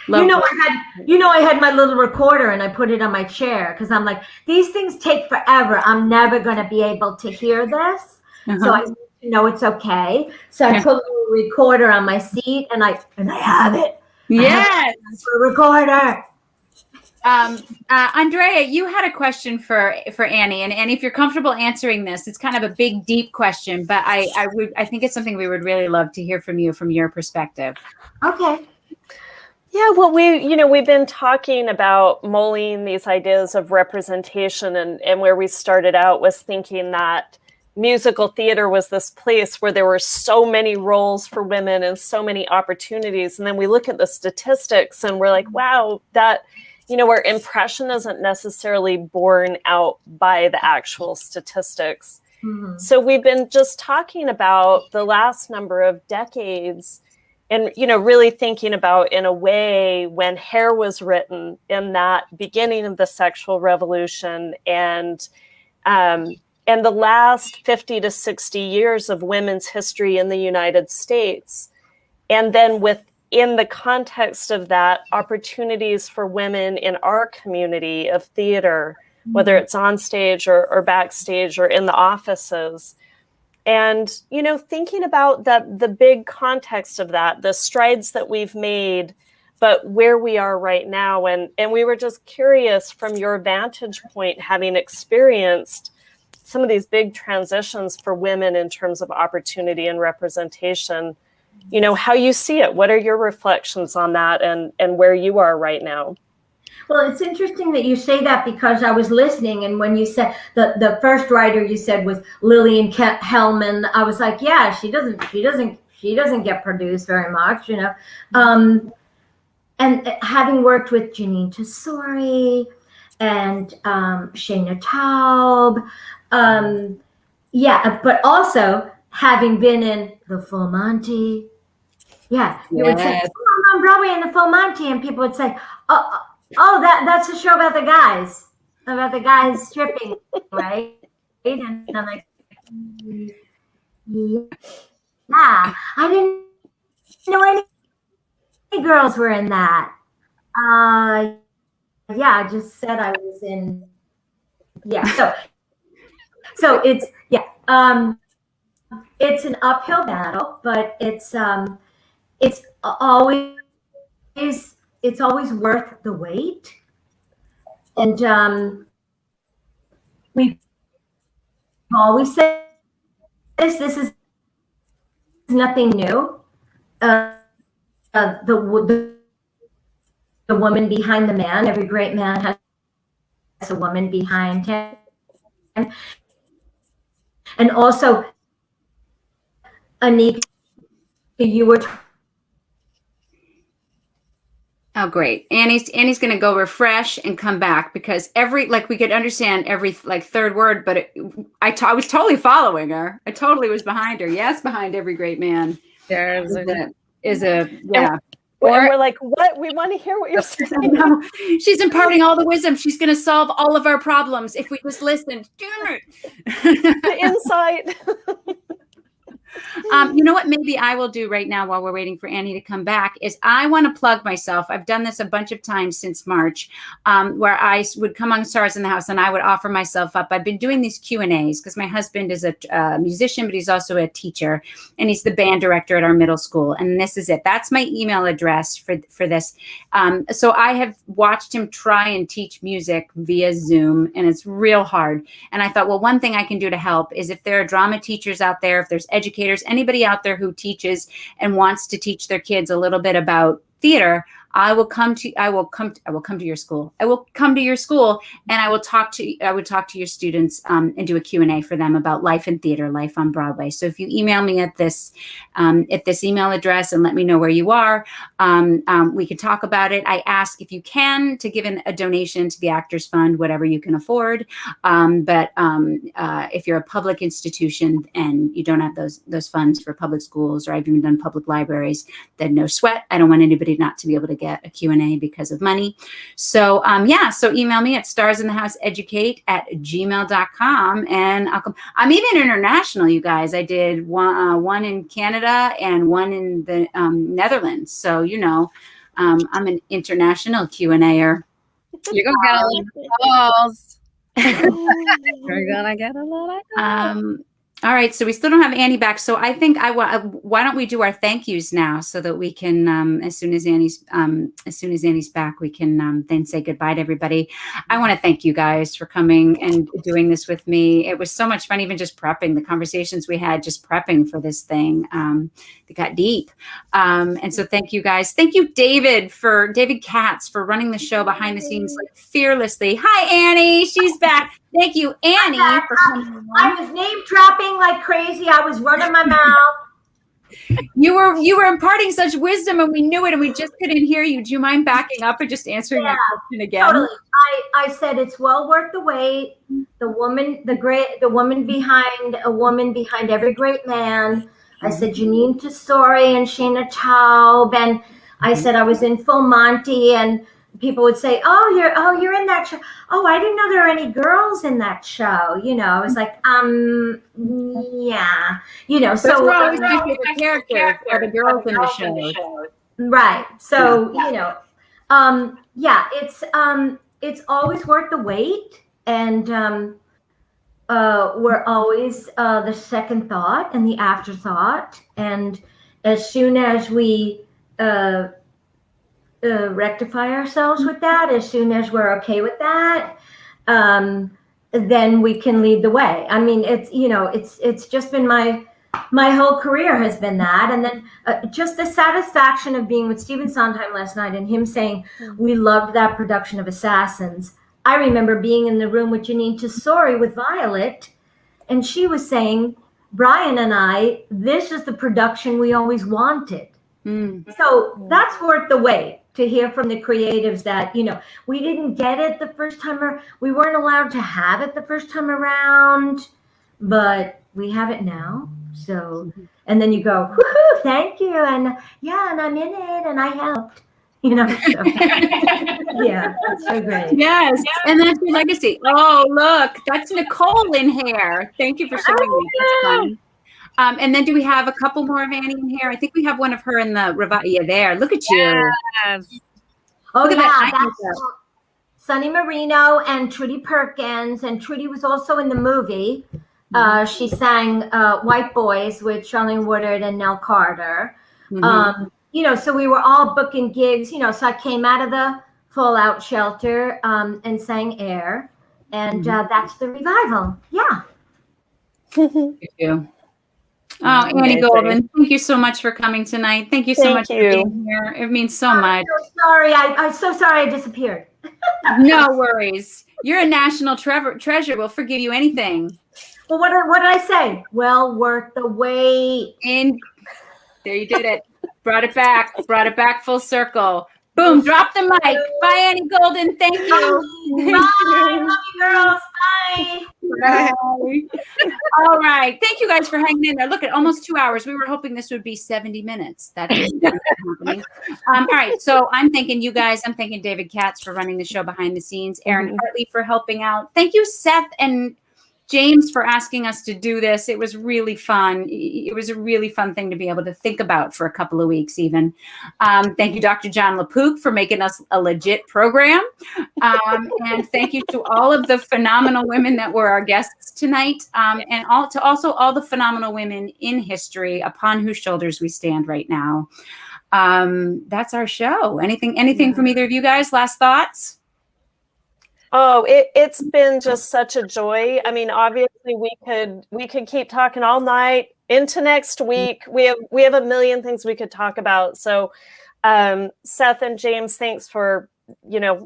I had my little recorder and I put it on my chair because I'm like, these things take forever. I'm never going to be able to hear this. So I know it's okay. So I put a little recorder on my seat and I have it. Yes. A recorder. Andrea, you had a question for Annie, and Annie, if you're comfortable answering this, it's kind of a big, deep question, but I think it's something we would really love to hear from you from your perspective. Okay. Yeah, well, we've been talking about mulling these ideas of representation, and where we started out was thinking that musical theater was this place where there were so many roles for women and so many opportunities. And then we look at the statistics and we're like, wow, that, our impression isn't necessarily borne out by the actual statistics. So we've been just talking about the last number of decades and, really thinking about, in a way, when Hair was written in that beginning of the sexual revolution and the last 50 to 60 years of women's history in the United States. And then within the context of that, opportunities for women in our community of theater, whether it's on stage or backstage or in the offices. And, thinking about the big context of that, the strides that we've made, but where we are right now. And we were just curious from your vantage point, having experienced some of these big transitions for women in terms of opportunity and representation, how you see it. What are your reflections on that and where you are right now? Well, it's interesting that you say that because I was listening, and when you said the first writer you said was Lillian Hellman, I was like, yeah, she doesn't get produced very much, And having worked with Janine Tesori and Shayna Taub, but also having been in the Full Monty. Yeah, you would say, oh, I'm on Broadway in the Full Monty, and people would say, oh, that's a show about the guys stripping, right? And I'm like, yeah, I didn't know any girls were in that. I just said I was in. Yeah, so it's it's an uphill battle, but it's always worth the wait. And we always say this is nothing new. The woman behind the man, every great man has a woman behind him. And also, Anika, you were. Oh, great. Annie's going to go refresh and come back because we could understand every third word, but I was totally following her. I totally was behind her. Yes, behind every great man. There is a yeah. And we're like, what? We want to hear what you're saying. No, she's imparting all the wisdom. She's going to solve all of our problems if we just listen. Damn it. The insight. You know what maybe I will do right now while we're waiting for Annie to come back is I want to plug myself. I've done this a bunch of times since March, where I would come on Stars in the House and I would offer myself up. I've been doing these Q&As because my husband is a musician, but he's also a teacher, and he's the band director at our middle school. And this is it. That's my email address for this. So I have watched him try and teach music via Zoom, and it's real hard. And I thought, well, one thing I can do to help is if there are drama teachers out there, if there's educators, anybody out there who teaches and wants to teach their kids a little bit about theater, I will come to your school. I will come to your school and I would talk to your students and do a Q&A for them about life in theater, life on Broadway. So if you email me at this email address and let me know where you are, we could talk about it. I ask if you can to give a donation to the Actors Fund, whatever you can afford. But if you're a public institution and you don't have those funds for public schools, or I've even done public libraries, then no sweat. I don't want anybody not to be able to get a Q&A because of money. So so email me at starsinthehouseeducate@gmail.com and I'll come. I'm even international, you guys. I did one in Canada and one in the Netherlands. So, I'm an international Q&A-er. You're going to get a lot of calls. You're going to get a lot of calls. All right, so we still don't have Annie back. So I think why don't we do our thank yous now so that we can, as soon as Annie's back, we can then say goodbye to everybody. I want to thank you guys for coming and doing this with me. It was so much fun, even just prepping the conversations we had, just prepping for this thing. It got deep, and so thank you guys. Thank you, David Katz, for running the show behind the scenes like fearlessly. Hi, Annie, she's back. Thank you, Annie, for coming on. I was name dropping like crazy. I was running my mouth. You were imparting such wisdom, and we knew it, and we just couldn't hear you. Do you mind backing up and just answering that question again? Totally. I said it's well worth the wait. The woman behind every great man. I said Janine Tesori and Shayna Taub, and I said I was in Full Monty, and people would say, "Oh, you're in that show. Oh, I didn't know there were any girls in that show." I was like, yeah, So we're always my favorite character are the girls in the show, right? So it's always worth the wait, and we're always the second thought and the afterthought, and as soon as we rectify ourselves with that, as soon as we're okay with that, then we can lead the way. I mean, it's just been my whole career has been that. And then just the satisfaction of being with Stephen Sondheim last night and him saying, we loved that production of Assassins. I remember being in the room with Janine Tesori with Violet, and she was saying, Brian and I, this is the production we always wanted. So that's worth the wait. To hear from the creatives that, we didn't get it the first time, or we weren't allowed to have it the first time around, but we have it now. So, and then you go, woohoo, thank you. And and I'm in it and I helped, so, yeah, that's so great. Yes. And that's your legacy. Oh, look, that's Nicole in here. Thank you for showing me. That's fun. And then do we have a couple more of Annie in here? I think we have one of her in the revival. Yeah, there. Look at you. Yes. Look at that. That's Sunny Marino and Trudy Perkins. And Trudy was also in the movie. She sang White Boys with Charlene Woodard and Nell Carter. So we were all booking gigs, so I came out of the fallout shelter and sang Air. And that's the revival. Yeah. Thank you. Oh, Annie Golden, thank you so much for coming tonight. Thank you so much for being here. It means so much. I'm so sorry I disappeared. No worries. You're a national treasure. We'll forgive you anything. Well, what did I say? Well worth the wait. And there you did it. Brought it back full circle. Boom, drop the mic. Bye, Annie Golden. Thank you. Bye. Love you, girls. Bye. Bye. All right. Thank you guys for hanging in there. Look at almost 2 hours. We were hoping this would be 70 minutes. That didn't happen. All right. So I'm thanking you guys. I'm thanking David Katz for running the show behind the scenes. Aaron Hartley for helping out. Thank you, Seth and James for asking us to do this. It was really fun. It was a really fun thing to be able to think about for a couple of weeks even. Thank you, Dr. John LaPook, for making us a legit program. And thank you to all of the phenomenal women that were our guests tonight. And also all the phenomenal women in history upon whose shoulders we stand right now. That's our show. Anything from either of you guys? Last thoughts? Oh, it's been just such a joy. I mean, obviously we could keep talking all night into next week. We have a million things we could talk about. So Seth and James, thanks for,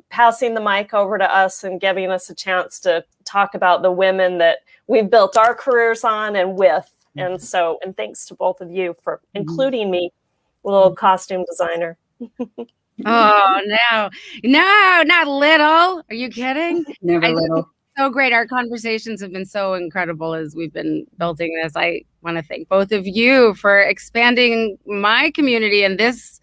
passing the mic over to us and giving us a chance to talk about the women that we've built our careers on and with. And thanks to both of you for including me, little costume designer. Oh, no, not little. Are you kidding? Never little. So great. Our conversations have been so incredible as we've been building this. I want to thank both of you for expanding my community in this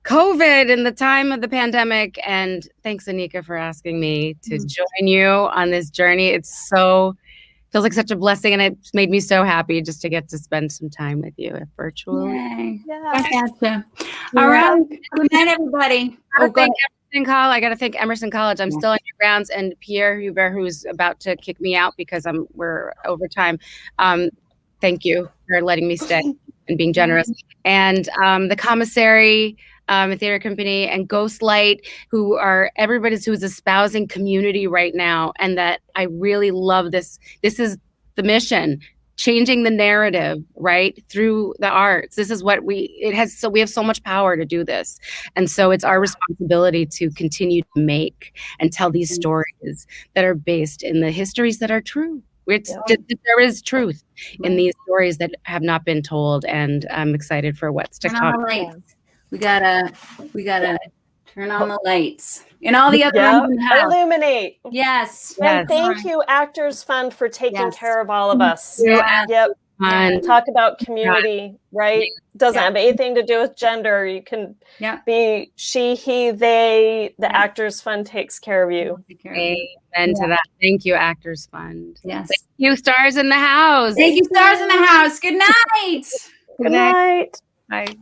COVID in the time of the pandemic. And thanks, Anika, for asking me to join you on this journey. It's feels like such a blessing, and it's made me so happy just to get to spend some time with you virtually. Yay. Yeah. All right. Good night, everybody. I got to thank Emerson College. I'm still on your grounds, and Pierre Hubert, who's about to kick me out because we're over time. Thank you for letting me stay and being generous. And the commissary, theater company, and Ghostlight, who are who's espousing community right now, and that I really love this. This is the mission, changing the narrative, right, through the arts. This is what we have so much power to do this, and so it's our responsibility to continue to make and tell these stories that are based in the histories that are true. There is truth in these stories that have not been told, and I'm excited for what's to come. We gotta turn on the lights and all the other ones in the house. Illuminate. Yes. And thank you, Actors Fund, for taking care of all of us. Yeah. Yep. Talk about community, right? Doesn't have anything to do with gender. You can be she, he, they. The Actors Fund takes care of you. Amen to that. Thank you, Actors Fund. Yes. Thank you, stars in the house. Thank you, stars in the house. Good night. Good night. Bye.